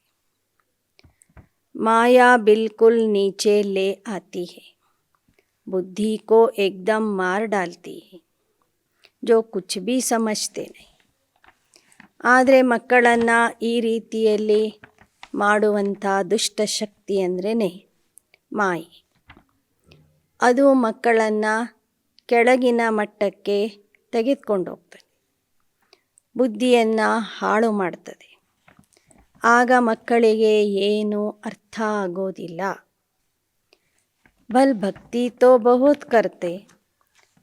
A: ಮಾಯಾ ಬಿಲ್ಕುಲ್ ನೀಚೆ ಲೇ ಆತಿ ಹೈ, ಬುದ್ಧಿ ಕೋ ಏಕ್ದಮ್ ಮಾರ್ ಡಾಲ್ತಿ ಹೈ, ಜೋ ಕುಚ್ ಭಿ ಸಮಜ್ತೆ ನಹೀ. ಆದರೆ ಮಕ್ಕಳನ್ನು ಈ ರೀತಿಯಲ್ಲಿ ಮಾಡುವಂಥ ದುಷ್ಟಶಕ್ತಿ ಅಂದ್ರೇ ಮಾಯೆ. ಅದು ಮಕ್ಕಳನ್ನು ಕೆಳಗಿನ ಮಟ್ಟಕ್ಕೆ ತೆಗೆದುಕೊಂಡು ಹೋಗ್ತದೆ, ಬುದ್ಧಿಯನ್ನು ಹಾಳು ಮಾಡ್ತದೆ. ಆಗ ಮಕ್ಕಳಿಗೆ ಏನು ಅರ್ಥ ಆಗೋದಿಲ್ಲ. भल भक्ति तो बहुत करते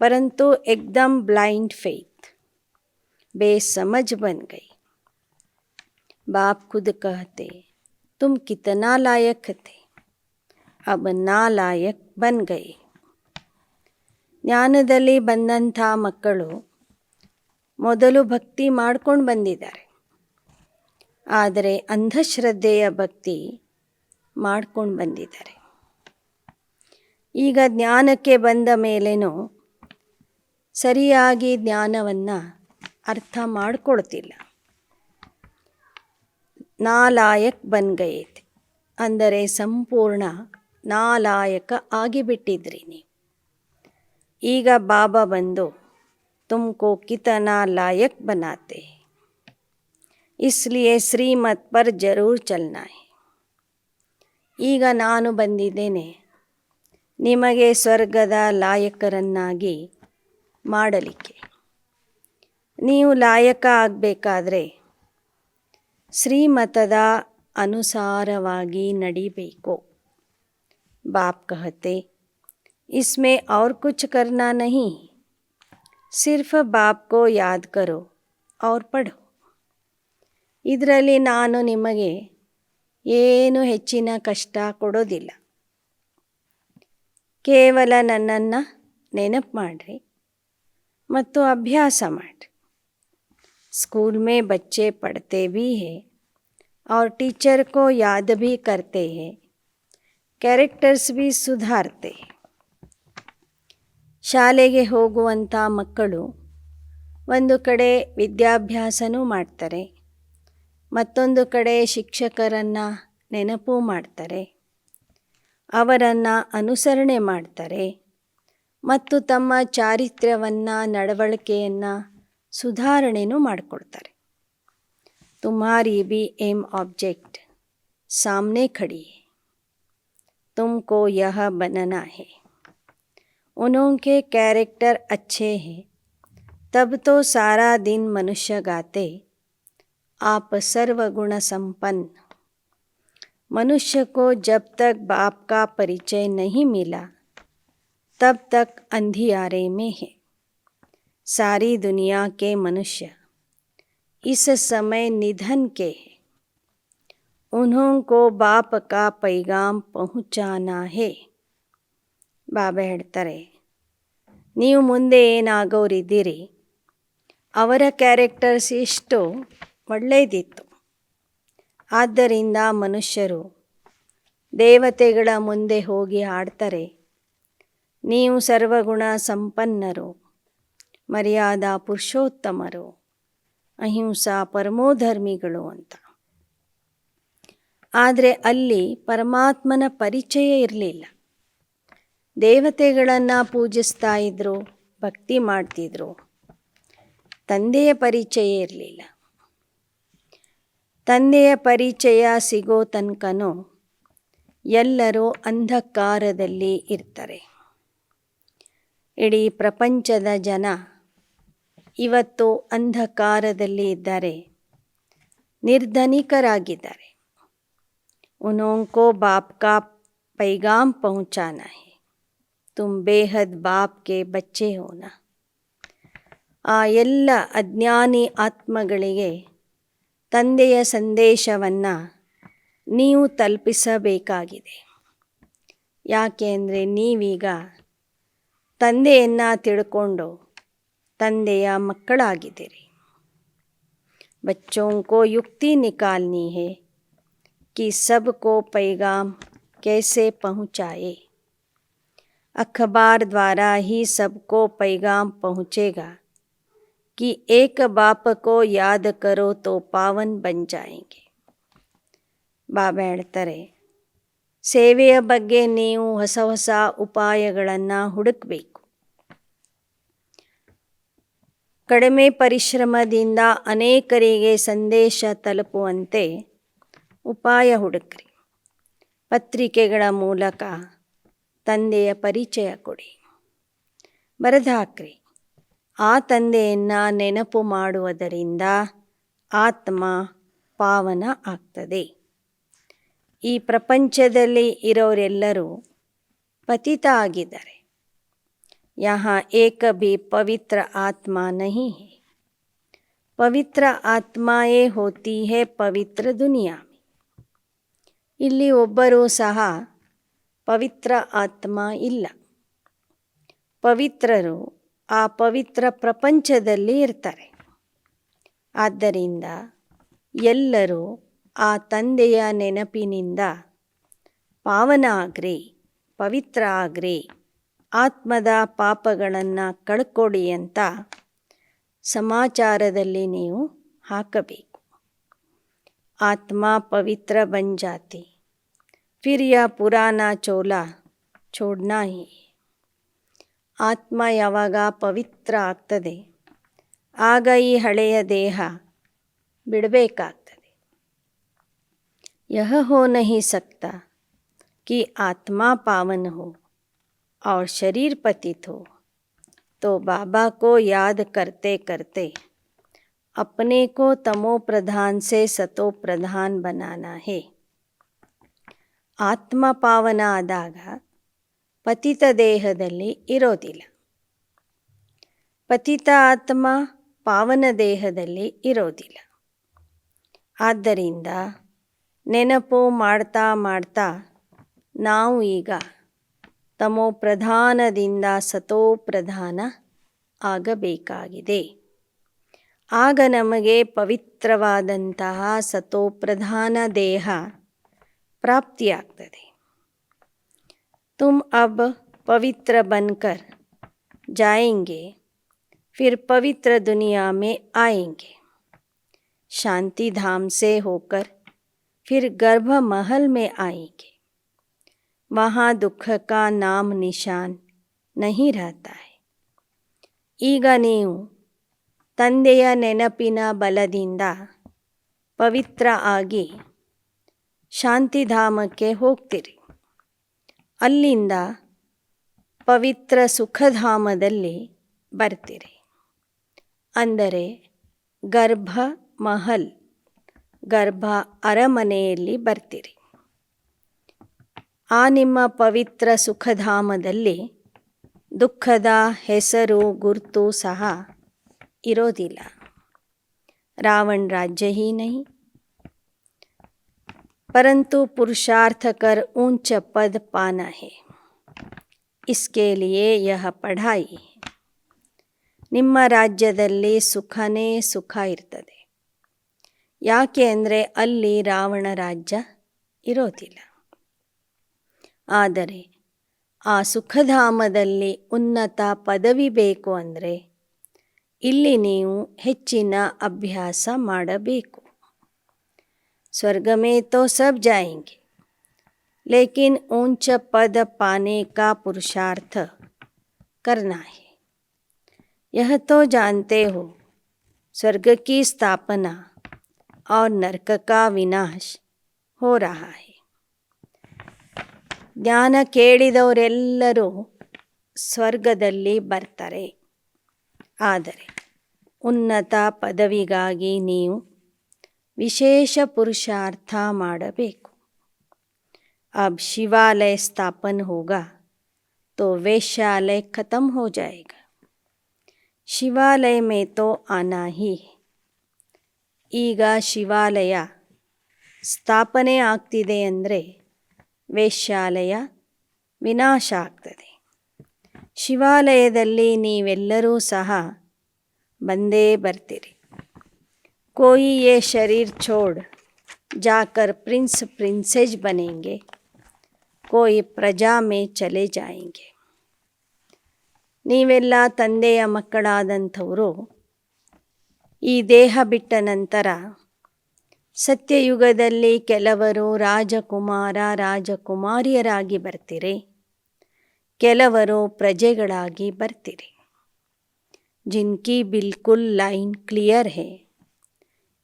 A: परंतु एकदम ब्लाइंड फेथ, बेसमझ बन गई. बाप खुद कहते तुम कितना लायक थे, अब नालायक बन गए. ಜ್ಞಾನದಲ್ಲಿ ಬಂದಂಥ ಮಕ್ಕಳು ಮೊದಲು ಭಕ್ತಿ ಮಾಡ್ಕೊಂಡು ಬಂದಿದ್ದಾರೆ, ಆದರೆ ಅಂಧಶ್ರದ್ಧೆಯ ಭಕ್ತಿ ಮಾಡ್ಕೊಂಡು ಬಂದಿದ್ದಾರೆ. ಈಗ ಜ್ಞಾನಕ್ಕೆ ಬಂದ ಮೇಲೇನೂ ಸರಿಯಾಗಿ ಜ್ಞಾನವನ್ನು ಅರ್ಥ ಮಾಡಿಕೊಳ್ತಿಲ್ಲ. ನಾಲಾಯಕ್ ಬನ್ ಗಯೇತೆ ಅಂದರೆ ಸಂಪೂರ್ಣ ನಾಲಾಯಕ ಆಗಿಬಿಟ್ಟಿದ್ರಿ ನೀವು. ಈಗ ಬಾಬಾ ಬಂದು ತುಮಕೋ ಕಿತನಾ ಲಾಯಕ್ ಬನಾತೆ, ಇಸ್ಲಿಯೇ ಶ್ರೀಮತ್ ಪರ್ ಜರೂರ್ ಚಲ್ನಾ ಹೈ. ಈಗ ನಾನು ಬಂದಿದ್ದೇನೆ ನಿಮಗೆ ಸ್ವರ್ಗದ ಲಾಯಕರನ್ನಾಗಿ ಮಾಡಲಿಕ್ಕೆ. ನೀವು ಲಾಯಕ ಆಗಬೇಕಾದ್ರೆ ಶ್ರೀಮತದ ಅನುಸಾರವಾಗಿ ನಡಿಬೇಕು. ಬಾಪ್ ಕಹತೆ इसमें और कुछ करना नहीं, सिर्फ बाप को याद करो और पढ़ो. ಇದರಲ್ಲಿ ನಾನು ನಿಮಗೆ ಏನು ಹೆಚ್ಚಿನ ಕಷ್ಟ ಕೊಡೋದಿಲ್ಲ, ಕೇವಲ ನನ್ನನ್ನು ನೆನಪು ಮಾಡಿರಿ ಮತ್ತು ಅಭ್ಯಾಸ ಮಾಡಿರಿ. स्कूल में बच्चे पढ़ते भी हैं और टीचर को याद भी करते हैं, कैरेक्टर्स भी सुधारते हैं. ಶಾಲೆಗೆ ಹೋಗುವಂಥ ಮಕ್ಕಳು ಒಂದು ಕಡೆ ವಿದ್ಯಾಭ್ಯಾಸನೂ ಮಾಡ್ತಾರೆ, ಮತ್ತೊಂದು ಕಡೆ ಶಿಕ್ಷಕರನ್ನು ನೆನಪು ಮಾಡ್ತಾರೆ, ಅವರನ್ನು ಅನುಸರಣೆ ಮಾಡ್ತಾರೆ ಮತ್ತು ತಮ್ಮ ಚಾರಿತ್ರ್ಯವನ್ನು ನಡವಳಿಕೆಯನ್ನು ಸುಧಾರಣೆನೂ ಮಾಡಿಕೊಳ್ತಾರೆ. Tumhari B aim object ಸಾಮ್ನೆ ಖಡಿ high, ತುಮಕೋ ಯಹ बनना है. उनके कैरेक्टर अच्छे हैं तब तो सारा दिन मनुष्य गाते आप सर्वगुण संपन्न. मनुष्य को जब तक बाप का परिचय नहीं मिला तब तक अंधियारे में है. सारी दुनिया के मनुष्य इस समय निधन के हैं, उन्होंको बाप का पैगाम पहुँचाना है. ಬಾಬಾ ಹೇಳ್ತಾರೆ, ನೀವು ಮುಂದೆ ಏನಾಗೋರಿದ್ದೀರಿ, ಅವರ ಕ್ಯಾರೆಕ್ಟರ್ಸ್ ಎಷ್ಟು ಒಳ್ಳೆಯದಿತ್ತು. ಆದ್ದರಿಂದ ಮನುಷ್ಯರು ದೇವತೆಗಳ ಮುಂದೆ ಹೋಗಿ ಹಾಡ್ತಾರೆ, ನೀವು ಸರ್ವಗುಣ ಸಂಪನ್ನರು, ಮರ್ಯಾದಾ ಪುರುಷೋತ್ತಮರು, ಅಹಿಂಸಾ ಪರಮೋಧರ್ಮಿಗಳು ಅಂತ. ಆದರೆ ಅಲ್ಲಿ ಪರಮಾತ್ಮನ ಪರಿಚಯ ಇರಲಿಲ್ಲ. ದೇವತೆಗಳನ್ನು ಪೂಜಿಸ್ತಾ ಇದ್ದರು, ಭಕ್ತಿ ಮಾಡ್ತಿದ್ರು, ತಂದೆಯ ಪರಿಚಯ ಇರಲಿಲ್ಲ. ತಂದೆಯ ಪರಿಚಯ ಸಿಗೋ ತನಕನೂ ಎಲ್ಲರೂ ಅಂಧಕಾರದಲ್ಲಿ ಇರ್ತಾರೆ. ಇಡೀ ಪ್ರಪಂಚದ ಜನ ಇವತ್ತು ಅಂಧಕಾರದಲ್ಲಿ ಇದ್ದಾರೆ, ನಿರ್ಧನಿಕರಾಗಿದ್ದಾರೆ. ಉನ್ಹೋಂಕೋ ಬಾಪ್ ಕಾ ಪೈಗಾಮ್ ಪಹುಂಚಾನಾ ಹೈ, ತುಮ್ ಬೇಹದ್ ಬಾಪ್ ಕೆ ಬಚ್ಚೆ ಹೋನ. ಆ ಎಲ್ಲ ಅಜ್ಞಾನಿ ಆತ್ಮಗಳಿಗೆ ತಂದೆಯ ಸಂದೇಶವನ್ನು ನೀವು ತಲುಪಿಸಬೇಕಾಗಿದೆ. ಯಾಕೆ ಅಂದರೆ ನೀವೀಗ ತಂದೆಯನ್ನು ತಿಳ್ಕೊಂಡು ತಂದೆಯ ಮಕ್ಕಳಾಗಿದ್ದೀರಿ. बच्चों को युक्ति निकालनी है कि सबको पैगाम कैसे पहुँचाए. अखबार द्वारा ही सबको पैगाम पहुँचेगा कि एक बाप को याद करो तो पावन बन जाएंगे. ಬಾಬಾ ಹೇಳ್ತಾರೆ, ಸೇವೆಯ ಬಗ್ಗೆ ನೀವು ಹೊಸ ಹೊಸ ಉಪಾಯಗಳನ್ನು ಹುಡುಕಬೇಕು. ಕಡಿಮೆ ಪರಿಶ್ರಮದಿಂದ ಅನೇಕರಿಗೆ ಸಂದೇಶ ತಲುಪುವಂತೆ ಉಪಾಯ ಹುಡುಕ್ರಿ. ಪತ್ರಿಕೆಗಳ ಮೂಲಕ ತಂದೆಯ ಪರಿಚಯ ಕೊಡಿ. ಬರೆದು ಹಾಕ್ರಿ. ಆ ತಂದೆಯನ್ನು ನೆನಪು ಮಾಡುವುದರಿಂದ ಆತ್ಮ ಪಾವನ ಆಗ್ತದೆ. ಈ ಪ್ರಪಂಚದಲ್ಲಿ ಇರೋರೆಲ್ಲರೂ ಪತಿತ ಆಗಿದ್ದಾರೆ. यहाँ एक भी पवित्र आत्मा नहीं है. पवित्र आत्माएं होती है पवित्र दुनिया में. ಇಲ್ಲಿ ಒಬ್ಬರೂ ಸಹ ಪವಿತ್ರ ಆತ್ಮ ಇಲ್ಲ. ಪವಿತ್ರರು ಆ ಪವಿತ್ರ ಪ್ರಪಂಚದಲ್ಲಿ ಇರ್ತಾರೆ. ಆದ್ದರಿಂದ ಎಲ್ಲರೂ ಆ ತಂದೆಯ ನೆನಪಿನಿಂದ ಪಾವನ ಆಗ್ರಿ, ಪವಿತ್ರ ಆಗ್ರಿ, ಆತ್ಮದ ಪಾಪಗಳನ್ನು ಕಳ್ಕೊಡಿ ಅಂತ ಸಮಾಚಾರದಲ್ಲಿ ನೀವು ಹಾಕಬೇಕು. ಆತ್ಮ ಪವಿತ್ರ ಬನ್ ಜಾತಿ, ಫಿರ್ ಯಾ ಪುರಾಣ ಚೋಲಾ ಛೋಡ್ನಾ ಹಿ. ಆತ್ಮ ಯಾವಾಗ ಪವಿತ್ರ ಆಗ್ತದೆ ಆಗ ಈ ಹಳೆಯ ದೇಹ ಬಿಡಬೇಕಾಗ್ತದೆ. ಯಹ ಹೋ ನಹಿ ಸಕ್ತಾ कि आत्मा पावन हो और शरीर पतित हो, तो बाबा को याद करते करते अपने को तमो प्रधान से सतो प्रधान बनाना है. ಆತ್ಮ ಪಾವನ ಆದಾಗ ಪತಿತ ದೇಹದಲ್ಲಿ ಇರೋದಿಲ್ಲ. ಪತಿತ ಆತ್ಮ ಪಾವನ ದೇಹದಲ್ಲಿ ಇರೋದಿಲ್ಲ. ಆದ್ದರಿಂದ ನೆನಪು ಮಾಡ್ತಾ ಮಾಡ್ತಾ ನಾವು ಈಗ ತಮೋ ಪ್ರಧಾನದಿಂದ ಸತೋ ಪ್ರಧಾನ ಆಗಬೇಕಾಗಿದೆ. ಆಗ ನಮಗೆ ಪವಿತ್ರವಾದಂತಹ ಸತೋ ಪ್ರಧಾನ ದೇಹ ಪ್ರಾಪ್ತಿಯಾಗ್ತದೆ. ತುಮ್ ಅಬ್ ಪವಿತ್ರ ಬನ್ಕರ್ ಜಾಯೆಂಗೆ, फिर पवित्र दुनिया में आएंगे. शांति धाम से होकर फिर गर्भ महल में आएंगे. वहाँ दुख का नाम निशान नहीं रहता है. ಈಗ ನೀವು ತಂದೆಯ ನೆನಪಿನ ಬಲದಿಂದ ಪವಿತ್ರ ಆಗಿ ಶಾಂತಿಧಾಮಕ್ಕೆ ಹೋಗ್ತೀರಿ. ಅಲ್ಲಿಂದ ಪವಿತ್ರ ಸುಖಧಾಮದಲ್ಲಿ ಬರ್ತೀರಿ. ಅಂದರೆ ಗರ್ಭ ಮಹಲ್, ಗರ್ಭ ಅರಮನೆಯಲ್ಲಿ ಬರ್ತೀರಿ. ಆ ನಿಮ್ಮ ಪವಿತ್ರ ಸುಖಧಾಮದಲ್ಲಿ ದುಃಖದ ಹೆಸರು ಗುರುತು ಸಹ ಇರೋದಿಲ್ಲ. रावण राज्य ही नहीं, परंतु पुरुषार्थ कर ऊंच पद पाना है. इसके लिए यह पढ़ाई है. ನಿಮ್ಮ ರಾಜ್ಯದಲ್ಲಿ ಸುಖನೇ ಸುಖ ಇರ್ತದೆ. ಯಾಕೆ ಅಂದರೆ ಅಲ್ಲಿ ರಾವಣ ರಾಜ್ಯ ಇರೋದಿಲ್ಲ. ಆದರೆ ಆ ಸುಖಧಾಮದಲ್ಲಿ ಉನ್ನತ ಪದವಿ ಬೇಕು ಅಂದರೆ ಇಲ್ಲಿ ನೀವು ಹೆಚ್ಚಿನ ಅಭ್ಯಾಸ ಮಾಡಬೇಕು. स्वर्ग में तो सब जाएंगे, लेकिन ऊंच पद पाने का पुरुषार्थ करना है. यह तो जानते हो स्वर्ग की स्थापना और नरक का विनाश हो रहा है. ಜ್ಞಾನ ಕೇಳಿದವರೆಲ್ಲರೂ ಸ್ವರ್ಗದಲ್ಲಿ ಬರ್ತಾರೆ. ಆದರೆ ಉನ್ನತ ಪದವಿಗಾಗಿ ನೀವು ವಿಶೇಷ ಪುರುಷಾರ್ಥ ಮಾಡಬೇಕು. अब शिवालय स्थापन होगा तो वेश्यालय खत्म हो जाएगा. ಶಿವಾಲಯ में तो आना ही है. ಈಗ ಶಿವಾಲಯ ಸ್ಥಾಪನೆ ಆಗ್ತಿದೆ ಅಂದರೆ ವೇಶ್ಯಾಲಯ ವಿನಾಶ ಆಗ್ತದೆ. ಶಿವಾಲಯದಲ್ಲಿ ನೀವೆಲ್ಲರೂ ಸಹ ಬಂದೇ ಬರ್ತೀರಿ. कोई ये शरीर छोड़ जाकर प्रिंस प्रिंसेस बनेंगे, कोई प्रजा में चले जाएंगे. ನೀವೆಲ್ಲ ತಂದೆಯ ಮಕ್ಕಳಾದಂಥವರು ಈ ದೇಹ ಬಿಟ್ಟ ನಂತರ ಸತ್ಯಯುಗದಲ್ಲಿ ಕೆಲವರು ರಾಜಕುಮಾರ ರಾಜಕುಮಾರಿಯರಾಗಿ ಬರ್ತೀರಿ, ಕೆಲವರು ಪ್ರಜೆಗಳಾಗಿ ಬರ್ತೀರಿ. जिनकी बिल्कुल लाइन क्लियर है,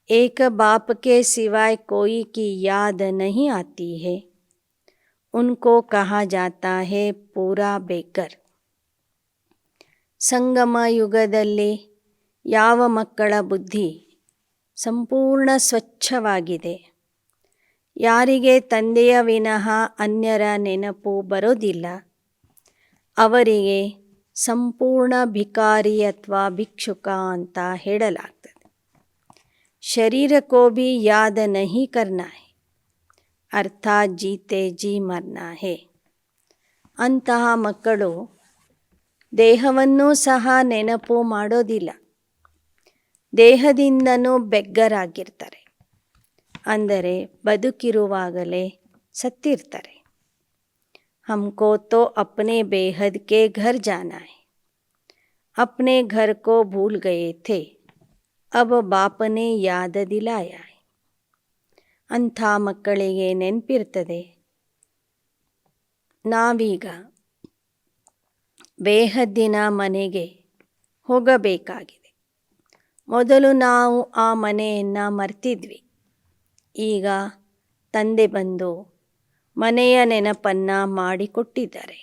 A: एक बाप के सिवाय कोई की याद नहीं आती है, उनको कहा जाता है पूरा ಬೇಕರ್. ಸಂಗಮ ಯುಗದಲ್ಲಿ ಯಾವ ಮಕ್ಕಳ ಬುದ್ಧಿ ಸಂಪೂರ್ಣ ಸ್ವಚ್ಛವಾಗಿದೆ, ಯಾರಿಗೆ ತಂದೆಯ ವಿನಃ ಅನ್ಯರ ನೆನಪು ಬರೋದಿಲ್ಲ, ಅವರಿಗೆ ಸಂಪೂರ್ಣ ಭಿಕಾರಿ ಅಥವಾ ಭಿಕ್ಷುಕ ಅಂತ ಹೇಳಲಾಗ್ತದೆ. शरीर को भी याद नहीं करना है, ಅರ್ಥಾತ್ ಜೀತೆ ಜೀ ಮರ್ನಾ ಹೇ. ಅಂತಹ ಮಕ್ಕಳು ದೇಹವನ್ನೂ ಸಹ ನೆನಪು ಮಾಡೋದಿಲ್ಲ, ದೇಹದಿಂದನೂ ಬೆಗ್ಗರಾಗಿರ್ತಾರೆ, ಅಂದರೆ ಬದುಕಿರುವಾಗಲೇ ಸತ್ತಿರ್ತಾರೆ. हमको तो अपने बेहद के घर जाना है, अपने घर को भूल गए थे, अब बाप ने याद दिलाया है. ಅಂಥ ಮಕ್ಕಳಿಗೆ ನೆನಪಿರ್ತದೆ, ನಾವೀಗ ಬೇಹದ್ದಿನ ಮನೆಗೆ ಹೋಗಬೇಕಾಗಿದೆ. ಮೊದಲು ನಾವು ಆ ಮನೆಯನ್ನು ಮರ್ತಿದ್ವಿ, ಈಗ ತಂದೆ ಬಂದು ಮನೆಯ ನೆನಪನ್ನು ಮಾಡಿಕೊಟ್ಟಿದ್ದಾರೆ.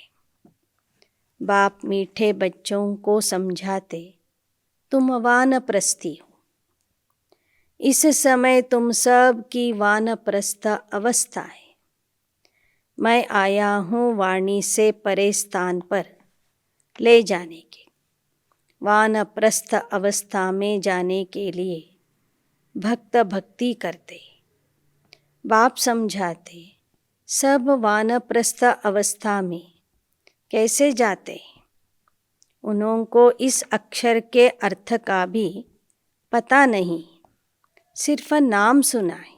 A: बाप मीठे बच्चों को समझाते, तुम वानप्रस्थी हो. इस समय तुम सब की वानप्रस्थ अवस्था है. मैं आया हूँ वाणी से परे स्थान पर ले जाने के. वानप्रस्थ अवस्था में जाने के लिए भक्त भक्ति करते. बाप समझाते, सब वानप्रस्थ अवस्था में कैसे जाते हैं. उनको इस अक्षर के अर्थ का भी पता नहीं, सिर्फ नाम सुना है.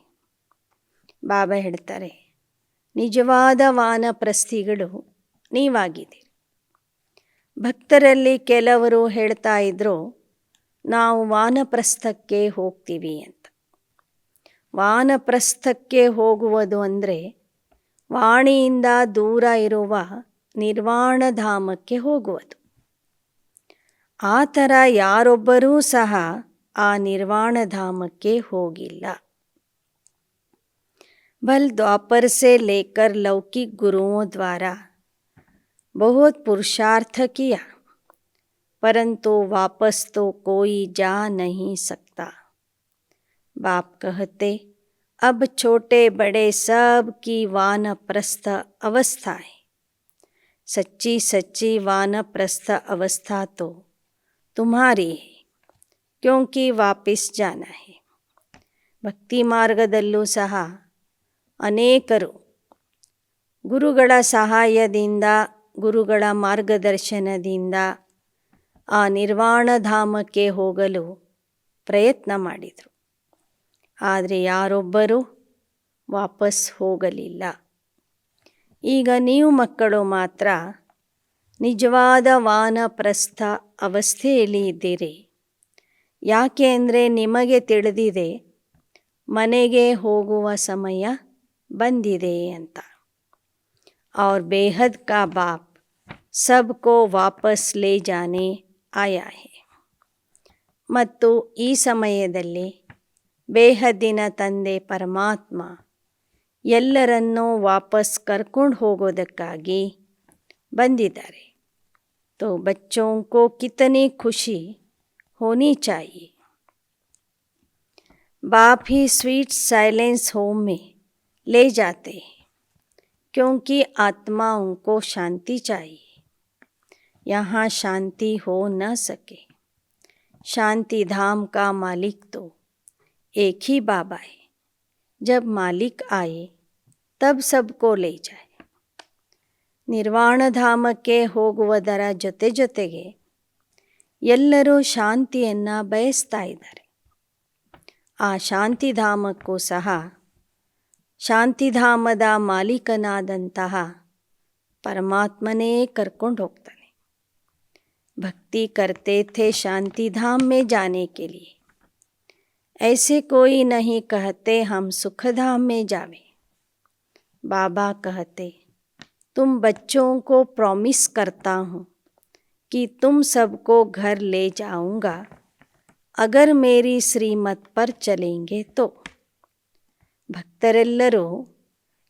A: ಬಾಬಾ ಹೇಳ್ತಾರೆ, ನಿಜವಾದ ವಾನಪ್ರಸ್ಥಿಗಳು ನೀವಾಗಿದ್ದೀರಿ. ಭಕ್ತರಲ್ಲಿ ಕೆಲವರು ಹೇಳ್ತಾ ಇದ್ರು, ನಾವು ವಾನಪ್ರಸ್ಥಕ್ಕೆ ಹೋಗ್ತೀವಿ ಅಂತ. ವಾನಪ್ರಸ್ಥಕ್ಕೆ ಹೋಗುವುದು ಅಂದರೆ ವಾಣಿಯಿಂದ ದೂರ ಇರುವ ನಿರ್ವಾಣಧಾಮಕ್ಕೆ ಹೋಗುವುದು. ಆ ಥರ ಯಾರೊಬ್ಬರೂ ಸಹ ಆ ನಿರ್ವಾಣಧಾಮಕ್ಕೆ ಹೋಗಿಲ್ಲ. बल द्वापर से लेकर लौकिक गुरुओं द्वारा बहुत पुरुषार्थ किया, परंतु वापस तो कोई जा नहीं सकता. बाप कहते, अब छोटे बड़े सब की वानप्रस्थ अवस्था है. सच्ची सच्ची वानप्रस्थ अवस्था तो तुम्हारी है, क्योंकि वापस जाना है. ಭಕ್ತಿ ಮಾರ್ಗದಲ್ಲೂ ಸಹ ಅನೇಕರು ಗುರುಗಳ ಸಹಾಯದಿಂದ, ಗುರುಗಳ ಮಾರ್ಗದರ್ಶನದಿಂದ ಆ ನಿರ್ವಾಣಧಾಮಕ್ಕೆ ಹೋಗಲು ಪ್ರಯತ್ನ ಮಾಡಿದರು. ಆದರೆ ಯಾರೊಬ್ಬರೂ ವಾಪಸ್ ಹೋಗಲಿಲ್ಲ. ಈಗ ನೀವು ಮಕ್ಕಳು ಮಾತ್ರ ನಿಜವಾದ ವಾನಪ್ರಸ್ಥ ಅವಸ್ಥೆಯಲ್ಲಿ ಇದ್ದೀರಿ. ಯಾಕೆ ಅಂದರೆ ನಿಮಗೆ ತಿಳಿದಿದೆ ಮನೆಗೆ ಹೋಗುವ ಸಮಯ ಬಂದಿದೆ ಅಂತ. और बेहद का बाप सबको वापस ले जाने आया है. ಮತ್ತು ಈ ಸಮಯದಲ್ಲಿ ಬೇಹದ್ದಿನ ತಂದೆ ಪರಮಾತ್ಮ ಎಲ್ಲರನ್ನೂ ವಾಪಸ್ ಕರ್ಕೊಂಡು ಹೋಗೋದಕ್ಕಾಗಿ ಬಂದಿದ್ದಾರೆ. तो बच्चों को कितनी खुशी होनी चाहिए. बाप ही स्वीट साइलेंस होम में ले जाते हैं, क्योंकि आत्माओं को शांति चाहिए. यहाँ शांति हो न सके. शांति धाम का मालिक तो एक ही बाबा है. जब मालिक आए तब सबको ले जाए. ನಿರ್ವಾಣಧಾಮಕ್ಕೆ ಹೋಗುವುದರ ಜೊತೆ ಜೊತೆಗೆ ಎಲ್ಲರೂ ಶಾಂತಿಯನ್ನು ಬಯಸ್ತಾ ಇದ್ದಾರೆ. ಆ ಶಾಂತಿಧಾಮಕ್ಕೂ ಸಹ ಶಾಂತಿಧಾಮದ ಮಾಲೀಕನಾದಂತಹ ಪರಮಾತ್ಮನೇ ಕರ್ಕೊಂಡು ಹೋಗ್ತಾನೆ. ಭಕ್ತಿ करते थे शांति धाम में जाने के लिए, ऐसे कोई नहीं कहते हम सुख धाम में जावे. बाबा कहते, तुम बच्चों को प्रॉमिस करता हूँ कि तुम सबको घर ले जाऊंगा अगर मेरी ಶ್ರೀಮತ್ पर चलेंगे तो. ಭಕ್ತರೆಲ್ಲರೂ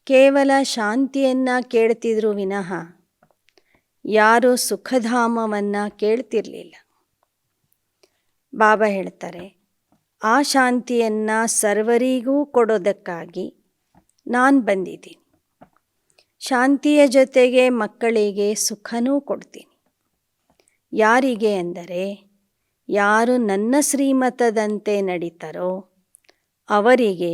A: ಕೇವಲ ಶಾಂತಿಯನ್ನು ಕೇಳ್ತಿದ್ರು ವಿನಃ ಯಾರೂ ಸುಖಧಾಮವನ್ನು ಕೇಳ್ತಿರಲಿಲ್ಲ. ಬಾಬಾ ಹೇಳ್ತಾರೆ, ಆ ಶಾಂತಿಯನ್ನು ಸರ್ವರಿಗೂ ಕೊಡೋದಕ್ಕಾಗಿ ನಾನು ಬಂದಿದ್ದೀನಿ. ಶಾಂತಿಯ ಜೊತೆಗೆ ಮಕ್ಕಳಿಗೆ ಸುಖನೂ ಕೊಡ್ತೀನಿ. ಯಾರಿಗೆ ಅಂದರೆ ಯಾರು ನನ್ನ ಶ್ರೀಮತದಂತೆ ನಡೀತಾರೋ ಅವರಿಗೆ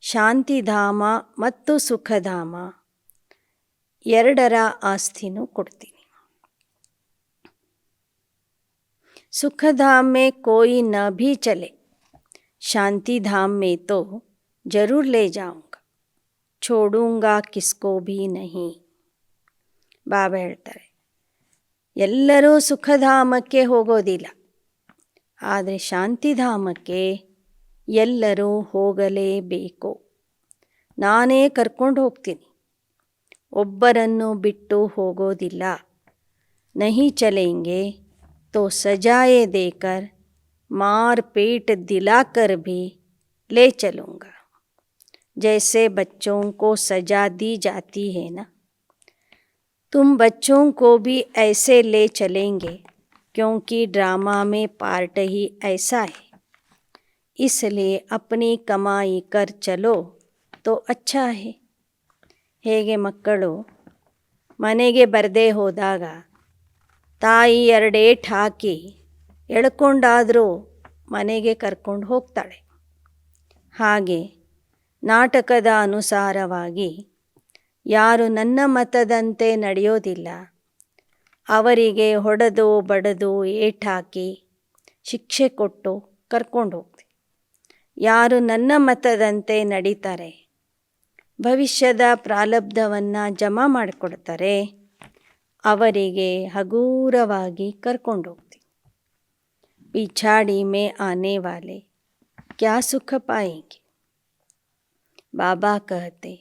A: ಶಾಂತಿಧಾಮ ಮತ್ತು ಸುಖಧಾಮ ಎರಡರ ಆಸ್ತಿನೂ ಕೊಡ್ತೀನಿ. सुखधाम में कोई न भी चले, शांति धाम में तो जरूर ले जाऊंगा, छोड़ूंगा किसको भी नहीं. ಬಾಬಾ ಹೇಳ್ತಾರೆ, ಎಲ್ಲರೂ ಸುಖಧಾಮಕ್ಕೆ ಹೋಗೋದಿಲ್ಲ, ಆದರೆ ಶಾಂತಿಧಾಮಕ್ಕೆ ಎಲ್ಲರೂ ಹೋಗಲೇಬೇಕು. ನಾನೇ ಕರ್ಕೊಂಡು ಹೋಗ್ತೀನಿ, ಒಬ್ಬರನ್ನು ಬಿಟ್ಟು ಹೋಗೋದಿಲ್ಲ. नहीं चलेंगे तो सजाए देकर मार पीट दिलाकर भी ले चलूँगा. जैसे बच्चों को सजा दी जाती है ना, तुम बच्चों को भी ऐसे ले चलेंगे क्योंकि ड्रामा में पार्ट ही ऐसा है. इसलिए अपनी कमाई कर चलो तो अच्छा है. ಹೇಗೆ ಮಕ್ಕಳು ಮನೆಗೆ ಬರದೇ ಹೋದಾಗ ತಾಯಿ ಎರಡೇಟು ಹಾಕಿ ಎಳ್ಕೊಂಡಾದರೂ ಮನೆಗೆ ಕರ್ಕೊಂಡು ಹೋಗ್ತಾಳೆ, ಹಾಗೆ ನಾಟಕದ ಅನುಸಾರವಾಗಿ ಯಾರು ನನ್ನ ಮತದಂತೆ ನಡೆಯೋದಿಲ್ಲ ಅವರಿಗೆ ಹೊಡೆದು ಬಡದು ಏಟಾಕಿ ಶಿಕ್ಷೆ ಕೊಟ್ಟು ಕರ್ಕೊಂಡು ಹೋಗ್ತೀನಿ. ಯಾರು ನನ್ನ ಮತದಂತೆ ನಡೀತಾರೆ, ಭವಿಷ್ಯದ ಪ್ರಾರಬ್ಧವನ್ನು ಜಮಾ ಮಾಡಿಕೊಡ್ತಾರೆ, ಅವರಿಗೆ ಹಗೂರವಾಗಿ ಕರ್ಕೊಂಡು ಹೋಗ್ತೀನಿ. पिछाड़ी में आने वाले क्या सुख पाएंगे. बाबा कहते,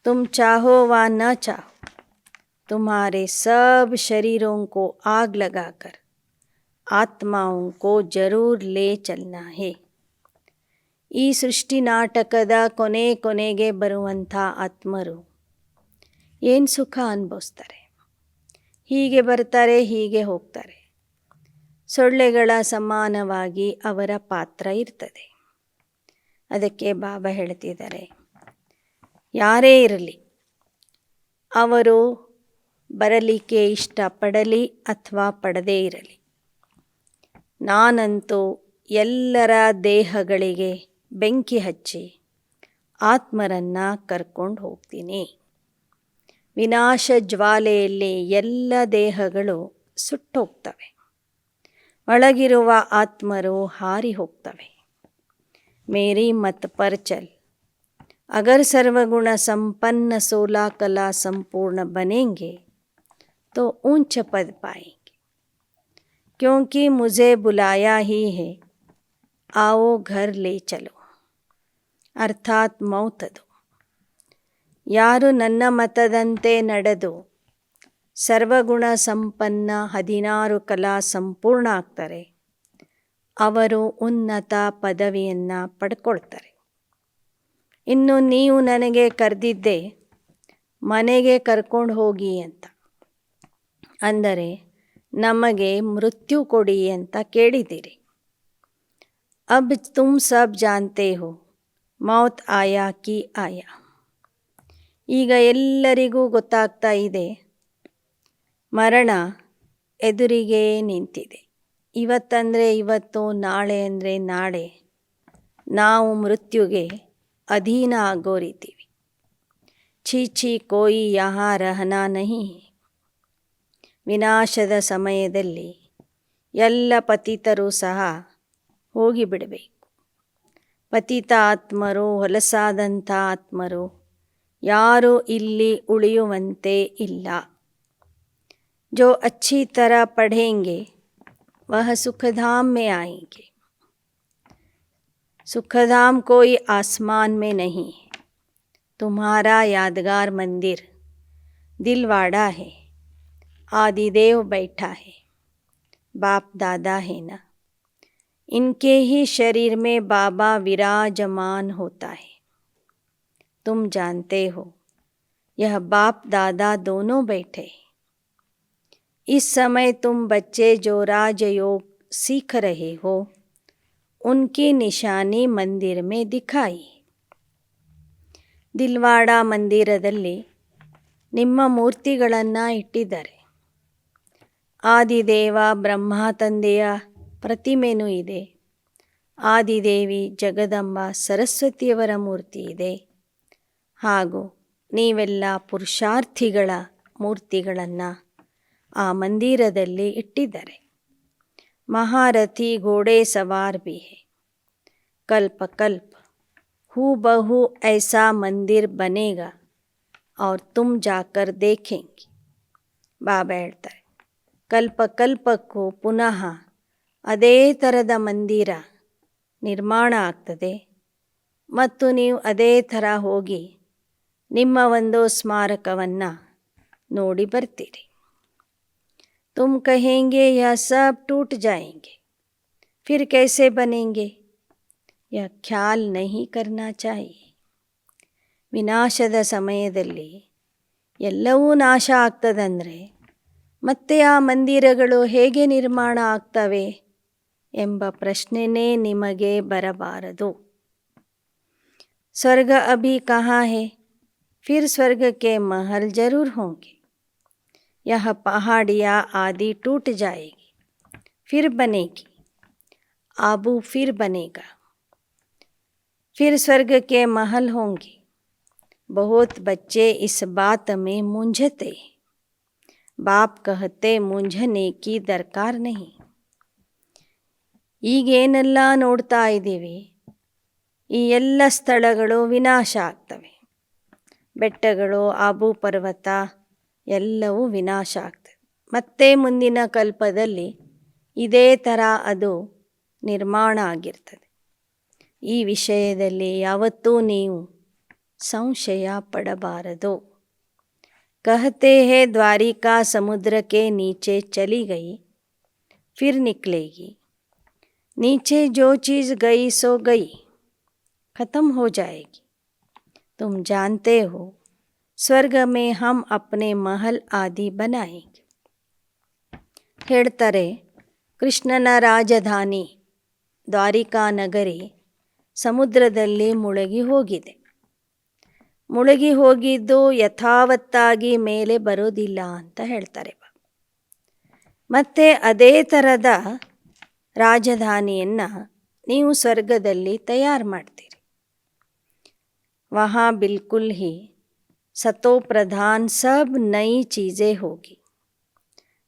A: तुम चाहो व न चाहो, तुम्हारे सब शरीरों को आग लगाकर आत्माओं को जरूर ले चलना है. ಈ ಸೃಷ್ಟಿ ನಾಟಕದ ಕೊನೆಗೆ ಬರುವಂಥ ಆತ್ಮರು ಏನು ಸುಖ ಅನುಭವಿಸ್ತಾರೆ, ಹೀಗೆ ಬರ್ತಾರೆ ಹೀಗೆ ಹೋಗ್ತಾರೆ. ಸೊಳ್ಳೆಗಳ ಸಮಾನವಾಗಿ ಅವರ ಪಾತ್ರ ಇರ್ತದೆ. ಅದಕ್ಕೆ ಬಾಬಾ ಹೇಳ್ತಿದ್ದಾರೆ, ಯಾರೇ ಇರಲಿ ಅವರು ಬರಲಿಕ್ಕೆ ಇಷ್ಟಪಡಲಿ ಅಥವಾ ಪಡದೇ ಇರಲಿ, ನಾನಂತೂ ಎಲ್ಲರ ದೇಹಗಳಿಗೆ ಬೆಂಕಿ ಹಚ್ಚಿ ಆತ್ಮರನ್ನು ಕರ್ಕೊಂಡು ಹೋಗ್ತೀನಿ. ವಿನಾಶ ಜ್ವಾಲೆಯಲ್ಲಿ ಎಲ್ಲ ದೇಹಗಳು ಸುಟ್ಟೋಗ್ತವೆ, ಒಳಗಿರುವ ಆತ್ಮರು ಹಾರಿ ಹೋಗ್ತವೆ. ಮೇರಿ ಮತ್ ಪರ್ ಚಲ್, ಅಗರ್ ಸರ್ವಗುಣ ಸಂಪನ್ನ 16 ಕಲಾ ಸಂಪೂर्ण बनेंगे तो ऊंच पद पाएंगे, क्योंकि मुझे बुलाया ही है, आओ घर ले चलो. ಅರ್ಥಾತ್ ಮೌತದು. ಯಾರು ನನ್ನ ಮತದಂತೆ ನಡೆದು ಸರ್ವಗುಣ ಸಂಪನ್ನ 16 ಕಲಾ ಸಂಪೂರ್ಣ ಆಗ್ತಾರೆ ಅವರು ಉನ್ನತ ಪದವಿಯನ್ನು ಪಡ್ಕೊಳ್ತಾರೆ. ಇನ್ನು ನೀವು ನನಗೆ ಕರೆದಿದ್ದೆ ಮನೆಗೆ ಕರ್ಕೊಂಡು ಹೋಗಿ ಅಂತ, ಅಂದರೆ ನಮಗೆ ಮೃತ್ಯು ಕೊಡಿ ಅಂತ ಕೇಳಿದ್ದೀರಿ. ಅಬ್ ತುಮ್ ಸಬ್ ಜಾನ್ತೆ ಹೋ ಮೌತ್ ಆಯಾ ಕಿ ಆಯಾ. ಈಗ ಎಲ್ಲರಿಗೂ ಗೊತ್ತಾಗ್ತಾ ಇದೆ, ಮರಣ ಎದುರಿಗೆ ನಿಂತಿದೆ. ಇವತ್ತಂದರೆ ಇವತ್ತು, ನಾಳೆ ಅಂದರೆ ನಾಳೆ ನಾವು ಮೃತ್ಯುಗೆ ಅಧೀನ ಆಗೋರಿತೀವಿ. ಛೀ ಕೋಯಿ ಯಹಾ ರಹನಾ ನಹಿ. ವಿನಾಶದ ಸಮಯದಲ್ಲಿ ಎಲ್ಲ ಪತಿತರು ಸಹ ಹೋಗಿಬಿಡಬೇಕು. ಪತಿತ ಆತ್ಮರು, ಹೊಲಸಾದಂಥ ಆತ್ಮರು ಯಾರೂ ಇಲ್ಲಿ ಉಳಿಯುವಂತೆ ಇಲ್ಲ. जो अच्छी तरह पढ़ेंगे वह सुखधाम में आएंगे. सुखधाम कोई आसमान में नहीं है, तुम्हारा यादगार मंदिर दिलवाड़ा है. आदिदेव बैठा है. बाप दादा है ना, इनके ही शरीर में बाबा विराजमान होता है। तुम जानते हो यह बाप दादा दोनों बैठे हैं। इस समय तुम बच्चे जो राजयोग सीख रहे हो उनकी निशानी मंदिर में दिखाई। ದಿಲ್ವಾಡ ಮಂದಿರದಲ್ಲಿ ನಿಮ್ಮ ಮೂರ್ತಿಗಳನ್ನು ಇಟ್ಟಿದ್ದಾರೆ. ಆದಿದೇವ ಬ್ರಹ್ಮ ತಂದೆಯ ಪ್ರತಿಮೆನೂ ಇದೆ. ಆದಿದೇವಿ ಜಗದಂಬ ಸರಸ್ವತಿಯವರ ಮೂರ್ತಿ ಇದೆ. ಹಾಗೂ ನೀವೆಲ್ಲ ಪುರುಷಾರ್ಥಿಗಳ ಮೂರ್ತಿಗಳನ್ನು ಆ ಮಂದಿರದಲ್ಲಿ ಇಟ್ಟಿದ್ದಾರೆ. ಮಹಾರಥಿ ಘೋಡೆ ಸವಾರ್ ಭಿ ಹೈ. ಕಲ್ಪ ಕಲ್ಪ हूबहू ऐसा मंदिर बनेगा और तुम जाकर देखेंगे. ಬಾಬಾ ಹೇಳ್ತಾರೆ, ಕಲ್ಪ ಕಲ್ಪಕ್ಕೂ ಪುನಃ ಅದೇ ಥರದ ಮಂದಿರ ನಿರ್ಮಾಣ ಆಗ್ತದೆ ಮತ್ತು ನೀವು ಅದೇ ಥರ ಹೋಗಿ ನಿಮ್ಮ ಒಂದು ಸ್ಮಾರಕವನ್ನು ನೋಡಿ ಬರ್ತೀರಿ. तुम कहेंगे यह सब टूट जाएंगे, फिर कैसे बनेंगे? यह ख्याल नहीं करना चाहिए. ವಿನಾಶದ ಸಮಯದಲ್ಲಿ ಎಲ್ಲವೂ ನಾಶ ಆಗ್ತದಂದರೆ ಮತ್ತೆ ಆ ಮಂದಿರಗಳು ಹೇಗೆ ನಿರ್ಮಾಣ ಆಗ್ತವೆ ಎಂಬ ಪ್ರಶ್ನೆನೇ ನಿಮಗೆ ಬರಬಾರದು. ಸ್ವರ್ಗ ಅಭಿ ಕहाँ है, फिर स्वर्ग के महल जरूर होंगे. यह पहाड़ियाँ आदि टूट जाएगी, फिर बनेगी. आबू फिर बनेगा, फिर स्वर्ग के महल होंगे. बहुत बच्चे इस बात में मूंझते. बाप कहते मूंझने की दरकार नहीं. ಈಗೇನೆಲ್ಲ ನೋಡ್ತಾ ಇದ್ದೀವಿ ಈ ಎಲ್ಲ ಸ್ಥಳಗಳು ವಿನಾಶ ಆಗ್ತವೆ. ಬೆಟ್ಟಗಳು, ಆಬು ಪರ್ವತ ಎಲ್ಲವೂ ವಿನಾಶ ಆಗ್ತದೆ. ಮತ್ತೆ ಮುಂದಿನ ಕಲ್ಪದಲ್ಲಿ ಇದೇ ಥರ ಅದು ನಿರ್ಮಾಣ ಆಗಿರ್ತದೆ. ಈ ವಿಷಯದಲ್ಲಿ ಯಾವತ್ತೂ ನೀವು ಸಂಶಯ ಪಡಬಾರದು. कहते हैं द्वारिका समुद्र के नीचे चली गई, फिर निकलेगी. नीचे जो चीज़ गई सो गई, ख़त्म हो जाएगी. तुम जानते हो स्वर्ग में हम अपने महल आदि बनाएंगे. ಹೇಳ್ತಾರೆ, ಕೃಷ್ಣನ ರಾಜಧಾನಿ ದ್ವಾರಿಕಾ ನಗರಿ ಸಮುದ್ರದಲ್ಲಿ ಮುಳುಗಿ ಹೋಗಿದೆ. ಮುಳುಗಿ ಹೋಗಿದ್ದು ಯಥಾವತ್ತಾಗಿ ಮೇಲೆ ಬರೋದಿಲ್ಲ ಅಂತ ಹೇಳ್ತಾರೆ. ಮತ್ತು ಅದೇ ಥರದ ರಾಜಧಾನಿಯನ್ನು ನೀವು ಸ್ವರ್ಗದಲ್ಲಿ ತಯಾರು ಮಾಡ್ತೀರಿ. ವಹಾ ಬಿಲ್ಕುಲ್ ಹಿ सतो प्रधान सब नई चीज़ें होगी.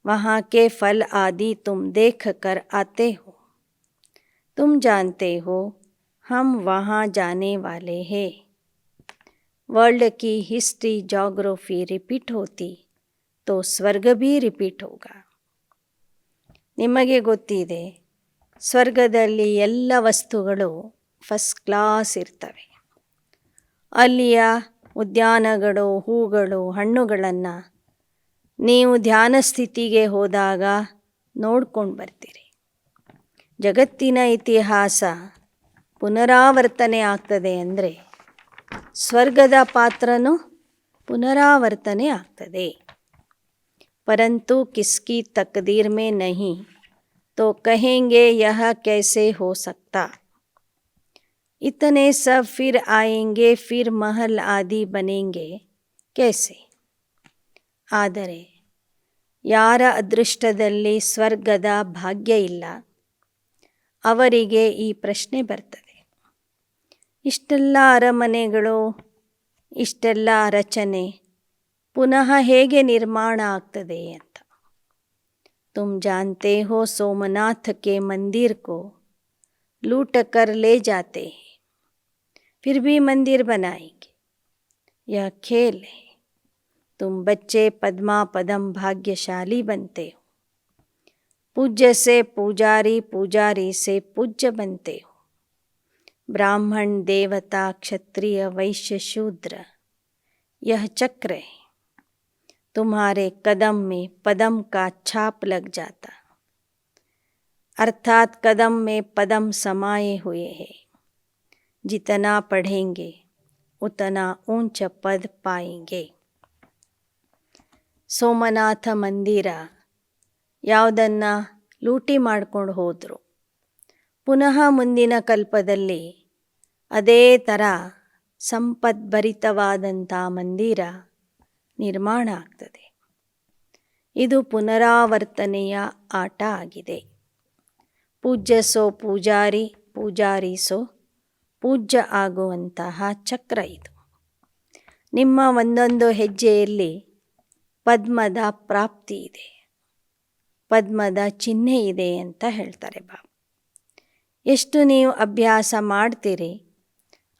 A: वहाँ के फल आदि तुम देख कर आते हो. तुम जानते हो हम वहाँ जाने वाले हैं. वर्ल्ड की हिस्ट्री जोग्राफी रिपीट होती तो ಸ್ವರ್ಗ भी रिपीट होगा. ನಿಮಗೆ ಗೊತ್ತಿದೆ ಸ್ವರ್ಗದಲ್ಲಿ ಎಲ್ಲ ವಸ್ತುಗಳು ಫಸ್ಟ್ ಕ್ಲಾಸ್ ಇರ್ತವೆ. ಅಲ್ಲಿಯ ಉದ್ಯಾನಗಳು, ಹೂಗಳು, ಹಣ್ಣುಗಳನ್ನು ನೀವು ಧ್ಯಾನ ಸ್ಥಿತಿಗೆ ಹೋದಾಗ ನೋಡ್ಕೊಂಡು ಬರ್ತೀರಿ. ಜಗತ್ತಿನ ಇತಿಹಾಸ ಪುನರಾವರ್ತನೆ ಆಗ್ತದೆ ಅಂದರೆ ಸ್ವರ್ಗದ ಪಾತ್ರನೂ ಪುನರಾವರ್ತನೆ ಆಗ್ತದೆ. ಪರಂತು ಕಿಸ್ಕಿ ತಕ್ದೀರ್ ಮೇ ನಹೀ तो कहेंगे यह कैसे हो सकता. इतने सब फिर आएंगे, फिर महल आदि बनेंगे कैसे. ಆದರೆ ಯಾರ ಅದೃಷ್ಟದಲ್ಲಿ ಸ್ವರ್ಗದ ಭಾಗ್ಯ ಇಲ್ಲ ಅವರಿಗೆ ಈ ಪ್ರಶ್ನೆ ಬರ್ತದೆ, ಇಷ್ಟೆಲ್ಲ ಅರಮನೆಗಳು, ಇಷ್ಟೆಲ್ಲ ರಚನೆ ಪುನಃ ಹೇಗೆ ನಿರ್ಮಾಣ ಆಗ್ತದೆ ಅಂತ. तुम जानते हो सोमनाथ के मंदिर को लूट कर ले जाते हैं, फिर भी मंदिर बनाएंगे. यह खेल है. तुम बच्चे पद्मा पदम भाग्यशाली बनते हो. पूज्य से पुजारी, पुजारी से पूज्य बनते हो. ब्राह्मण, देवता, क्षत्रिय, वैश्य, शूद्र यह चक्र है. तुम्हारे कदम में पदम का छाप लग जाता. अर्थात कदम में पदम समाये हुए हैं। जितना पढ़ेंगे उतना ऊंच पद पाएंगे। ಸೋಮನಾಥ ಮಂದಿರ ಯಾವುದನ್ನು ಲೂಟಿ ಮಾಡ್ಕೊಂಡು ಹೋದರು, ಪುನಃ ಮುಂದಿನ ಕಲ್ಪದಲ್ಲಿ ಅದೇ ಥರ ಸಂಪದ್ಭರಿತವಾದಂಥ ಮಂದಿರ ನಿರ್ಮಾಣ ಆಗ್ತದೆ. ಇದು ಪುನರಾವರ್ತನೆಯ ಆಟ ಆಗಿದೆ. ಪೂಜ್ಯ ಸೋ ಪೂಜಾರಿ, ಪೂಜಾರಿ ಸೋ ಪೂಜ್ಯ ಆಗುವಂತಹ ಚಕ್ರ ಇದು. ನಿಮ್ಮ ಒಂದೊಂದು ಹೆಜ್ಜೆಯಲ್ಲಿ ಪದ್ಮದ ಪ್ರಾಪ್ತಿ ಇದೆ, ಪದ್ಮದ ಚಿಹ್ನೆ ಇದೆ ಅಂತ ಹೇಳ್ತಾರೆ ಬಾಬಾ. ಎಷ್ಟು ನೀವು ಅಭ್ಯಾಸ ಮಾಡ್ತೀರಿ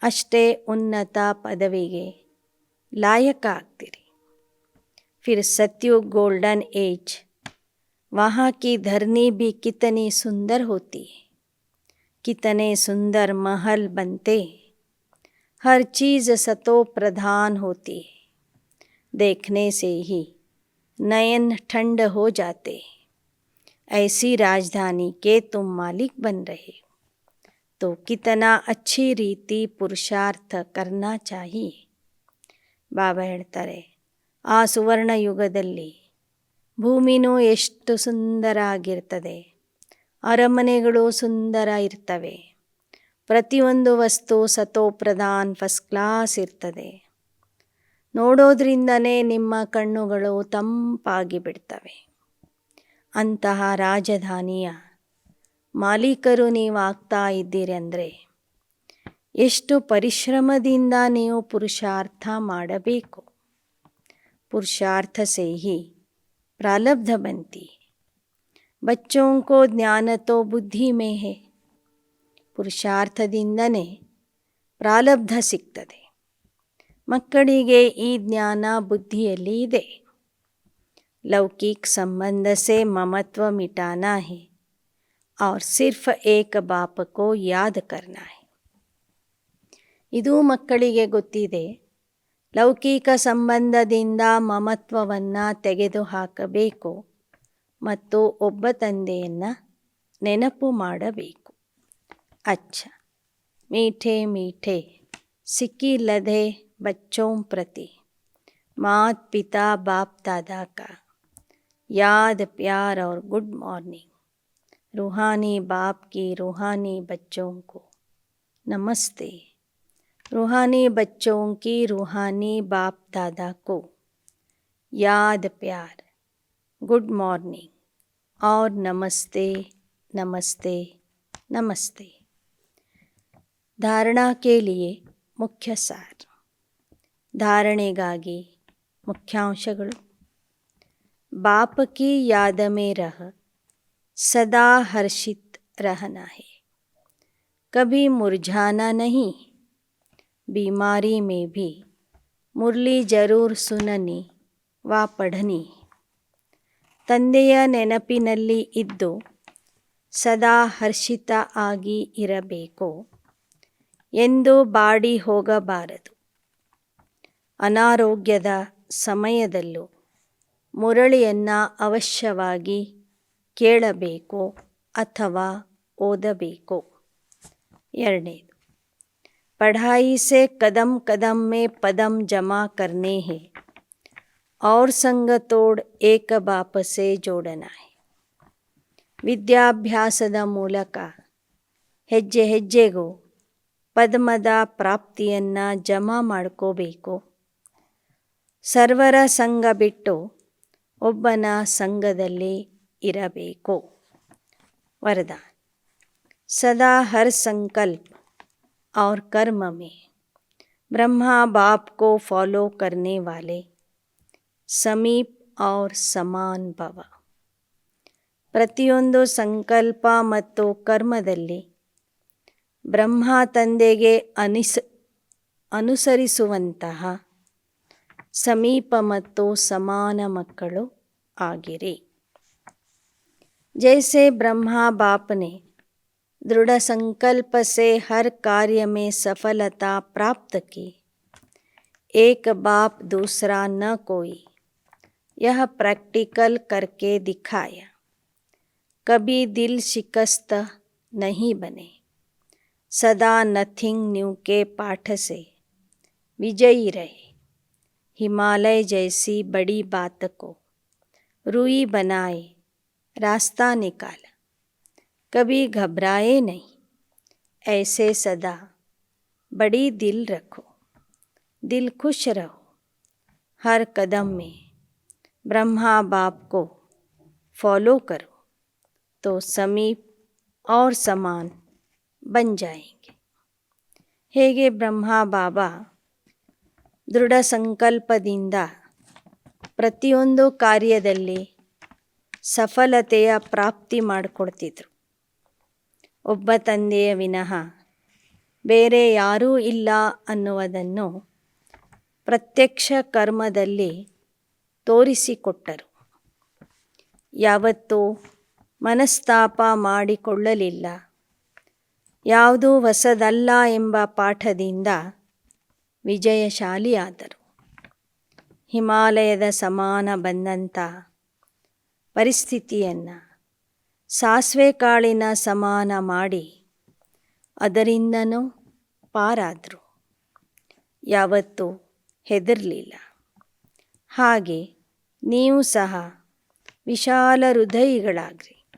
A: ಅಷ್ಟೇ ಉನ್ನತ ಪದವಿಗೆ ಲಾಯಕ ಆಗ್ತೀರಿ. ಫಿರ್ सतयुग गोल्डन एज, वहाँ की धरनी भी कितनी सुंदर होती है, कितने सुंदर महल बनते, हर चीज़ सतो प्रधान होती है, देखने से ही नयन ठंड हो जाते, ऐसी राजधानी के तुम मालिक बन रहे हो, तो कितना अच्छी ರೀತಿ ಪುರುಷಾರ್ಥ करना चाहिए. ಬಾಬಾ ಹೇಳ್ತಾರೆ, ಆ ಸುವರ್ಣ ಯುಗದಲ್ಲಿ ಭೂಮಿನೂ ಎಷ್ಟು ಸುಂದರ ಆಗಿರ್ತದೆ, ಅರಮನೆಗಳು ಸುಂದರ ಇರ್ತವೆ, ಪ್ರತಿಯೊಂದು ವಸ್ತು ಸತೋಪ್ರಧಾನ್ ಫಸ್ಟ್ ಕ್ಲಾಸ್ ಇರ್ತದೆ. ನೋಡೋದ್ರಿಂದನೇ ನಿಮ್ಮ ಕಣ್ಣುಗಳು ತಂಪಾಗಿ ಬಿಡ್ತವೆ. ಅಂತಹ ರಾಜಧಾನಿಯ ಮಾಲೀಕರು ನೀವು ಆಗ್ತಾ ಇದ್ದೀರಿ ಅಂದರೆ ಎಷ್ಟು ಪರಿಶ್ರಮದಿಂದ ನೀವು ಪುರುಷಾರ್ಥ ಮಾಡಬೇಕು. पुरुषार्थ से ही प्रारब्ध बनती है. बच्चों को ज्ञान तो बुद्धि में है, ಪುರುಷಾರ್ಥದಿಂದನೇ ಪ್ರಾರಬ್ಧ ಸಿಗ್ತದೆ. ಮಕ್ಕಳಿಗೆ ಈ ಜ್ಞಾನ ಬುದ್ಧಿಯಲ್ಲಿ ಇದೆ. लौकिक संबंध से ममत्व मिटाना है और सिर्फ एक बाप को याद करना है. ಇದು ಮಕ್ಕಳಿಗೆ ಗೊತ್ತಿದೆ. ಲೌಕಿಕ ಸಂಬಂಧದಿಂದ ಮಮತ್ವವನ್ನು ತೆಗೆದುಹಾಕಬೇಕು ಮತ್ತು ಒಬ್ಬ ತಂದೆಯನ್ನು ನೆನಪು ಮಾಡಬೇಕು. ಅಚ್ಚ ಮೀಠೆ ಮೀಠೆ ಸಿಕ್ಕಿ ಲಧೆ ಬಚ್ಚೋಂ ಪ್ರತಿ ಮಾತ್ ಪಿತಾ ಬಾಪ್ दादा का याद प्यार और गुड मॉर्निंग. रूहानी बाप की रूहानी बच्चों को नमस्ते. रूहानी बच्चों की रूहानी बाप दादा को याद प्यार, गुड मॉर्निंग और नमस्ते नमस्ते नमस्ते. धारणा के लिए मुख्य सार. धारणೆಗಾಗಿ ಮುಖ್ಯಾಂಶಗಳು. बाप की याद में रह सदा हर्षित रहना है, कभी मुरझाना नहीं. बीमारी में भी मुरली जरूर सुननी व पढ़नी. ತಂದೆಯ ನೆನಪಿನಲ್ಲಿ ಇದ್ದು ಸದಾ ಹರ್ಷಿತ ಆಗಿ ಇರಬೇಕು, ಎಂದು ಬಾಡಿ ಹೋಗಬಾರದು. ಅನಾರೋಗ್ಯದ ಸಮಯದಲ್ಲೂ ಮುರಳಿಯನ್ನು ಅವಶ್ಯವಾಗಿ ಕೇಳಬೇಕು ಅಥವಾ ಓದಬೇಕು. ಎರಡನೇದು, पढ़ाई से कदम कदम में पदम जमा करने हैं और संग तोड़ एक बाप से जोड़ना है. ವಿದ್ಯಾಭ್ಯಾಸದ ಮೂಲಕ ಹೆಜ್ಜೆ ಹೆಜ್ಜೆಗೂ ಪದ್ಮದ ಪ್ರಾಪ್ತಿಯನ್ನು ಜಮಾ ಮಾಡ್ಕೋಬೇಕು. ಸರ್ವರ ಸಂಘ ಬಿಟ್ಟು ಒಬ್ಬನ ಸಂಘದಲ್ಲಿ ಇರಬೇಕು. वरदान, सदा हर संकल्प और कर्म में ब्रह्मा बाप को फॉलो करने वाले समीप और समान भव. ಪ್ರತಿಯೊಂದು ಸಂಕಲ್ಪ ಮತ್ತು ಕರ್ಮದಲ್ಲಿ ಬ್ರಹ್ಮ ತಂದೆಗೆ ಅನುಸರಿಸುವಂತಹ ಸಮೀಪ ಮತ್ತು ಸಮಾನ ಮಕ್ಕಳು ಆಗಿರಿ. जैसे ब्रह्मा बाप ने दृढ़ संकल्प से हर कार्य में सफलता प्राप्त की, एक बाप दूसरा न कोई, यह प्रैक्टिकल करके दिखाया. कभी दिल शिकस्त नहीं बने। सदा नथिंग न्यू के पाठ से विजयी रहे। हिमालय जैसी बड़ी बात को रुई बनाए रास्ता निकाला। कभी घबराए नहीं, ऐसे सदा बड़ी दिल रखो। दिल खुश रहो, हर कदम में ब्रह्मा बाप को फॉलो करो तो समीप और समान बन जाएंगे। ಹೇಗೆ ಬ್ರಹ್ಮ ಬಾಬಾ ದೃಢ ಸಂಕಲ್ಪದಿಂದ ಪ್ರತಿಯೊಂದು ಕಾರ್ಯದಲ್ಲಿ ಸಫಲತೆಯ ಪ್ರಾಪ್ತಿ ಮಾಡಿಕೊಡ್ತಿದ್ರು. ಒಬ್ಬ ತಂದೆಯ ವಿನಃ ಬೇರೆ ಯಾರೂ ಇಲ್ಲ ಅನ್ನುವುದನ್ನು ಪ್ರತ್ಯಕ್ಷ ಕರ್ಮದಲ್ಲಿ ತೋರಿಸಿಕೊಟ್ಟರು. ಯಾವತ್ತೂ ಮನಸ್ತಾಪ ಮಾಡಿಕೊಳ್ಳಲಿಲ್ಲ. ಯಾವುದೂ ಹೊಸದಲ್ಲ ಎಂಬ ಪಾಠದಿಂದ ವಿಜಯಶಾಲಿಯಾದರು. ಹಿಮಾಲಯದ ಸಮಾನ ಬಂದಂಥ ಪರಿಸ್ಥಿತಿಯನ್ನು ಸಾಸಿವೆ ಕಾಳಿನ ಸಮಾನ ಮಾಡಿ ಅದರಿಂದನೂ ಪಾರಾದರು. ಯಾವತ್ತೂ ಹೆದರಲಿಲ್ಲ. ಹಾಗೆ ನೀವು ಸಹ ವಿಶಾಲ ಹೃದಯಿಗಳಾಗ್ರಿ.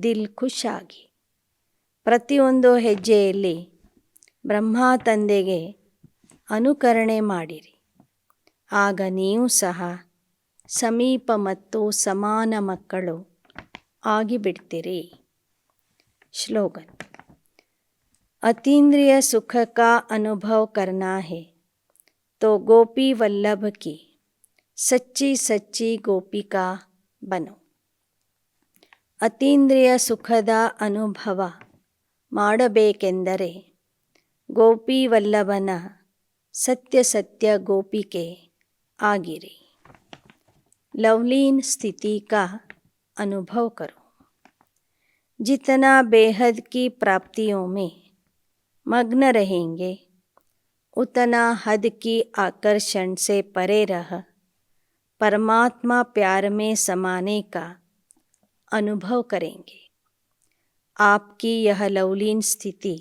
A: ದಿಲ್ ಖುಷಾಗಿ ಪ್ರತಿಯೊಂದು ಹೆಜ್ಜೆಯಲ್ಲಿ ಬ್ರಹ್ಮ ತಂದೆಗೆ ಅನುಕರಣೆ ಮಾಡಿರಿ. ಆಗ ನೀವು ಸಹ ಸಮೀಪ ಮತ್ತು ಸಮಾನ ಮಕ್ಕಳು ಆಗಿಬಿಡ್ತೀರಿ. श्लोगन अतीन्द्रिय सुख का अनुभव करना है तो गोपी वल्लभ की सच्ची सच्ची गोपिका बनो. ಅತೀಂದ್ರಿಯ ಸುಖದ ಅನುಭವ ಮಾಡಬೇಕೆಂದರೆ ಗೋಪಿ ವಲ್ಲಭನ ಸತ್ಯ ಸತ್ಯ ಗೋಪಿಕೆ ಆಗಿರಿ. लवलीन स्थिति का अनुभव करो. जितना बेहद की प्राप्तियों में मग्न रहेंगे उतना हद की आकर्षण से परे रह परमात्मा प्यार में समाने का अनुभव करेंगे. आपकी यह लवलीन स्थिति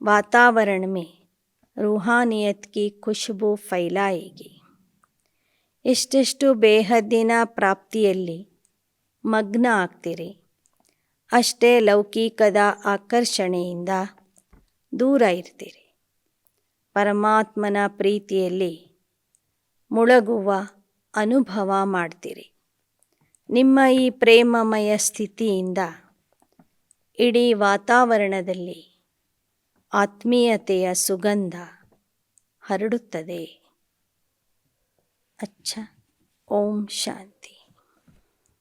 A: वातावरण में रूहानियत की खुशबू फैलाएगी. ಎಷ್ಟೆಷ್ಟು ಬೇಹದ್ದಿನ ಪ್ರಾಪ್ತಿಯಲ್ಲಿ ಮಗ್ನ ಆಗ್ತೀರಿ ಅಷ್ಟೇ ಲೌಕಿಕದ ಆಕರ್ಷಣೆಯಿಂದ ದೂರ ಇರ್ತೀರಿ. ಪರಮಾತ್ಮನ ಪ್ರೀತಿಯಲ್ಲಿ ಮುಳುಗುವ ಅನುಭವ ಮಾಡ್ತೀರಿ. ನಿಮ್ಮ ಈ ಪ್ರೇಮಮಯ ಸ್ಥಿತಿಯಿಂದ ಇಡೀ ವಾತಾವರಣದಲ್ಲಿ ಆತ್ಮೀಯತೆಯ ಸುಗಂಧ ಹರಡುತ್ತದೆ. अच्छा, ओम शांति.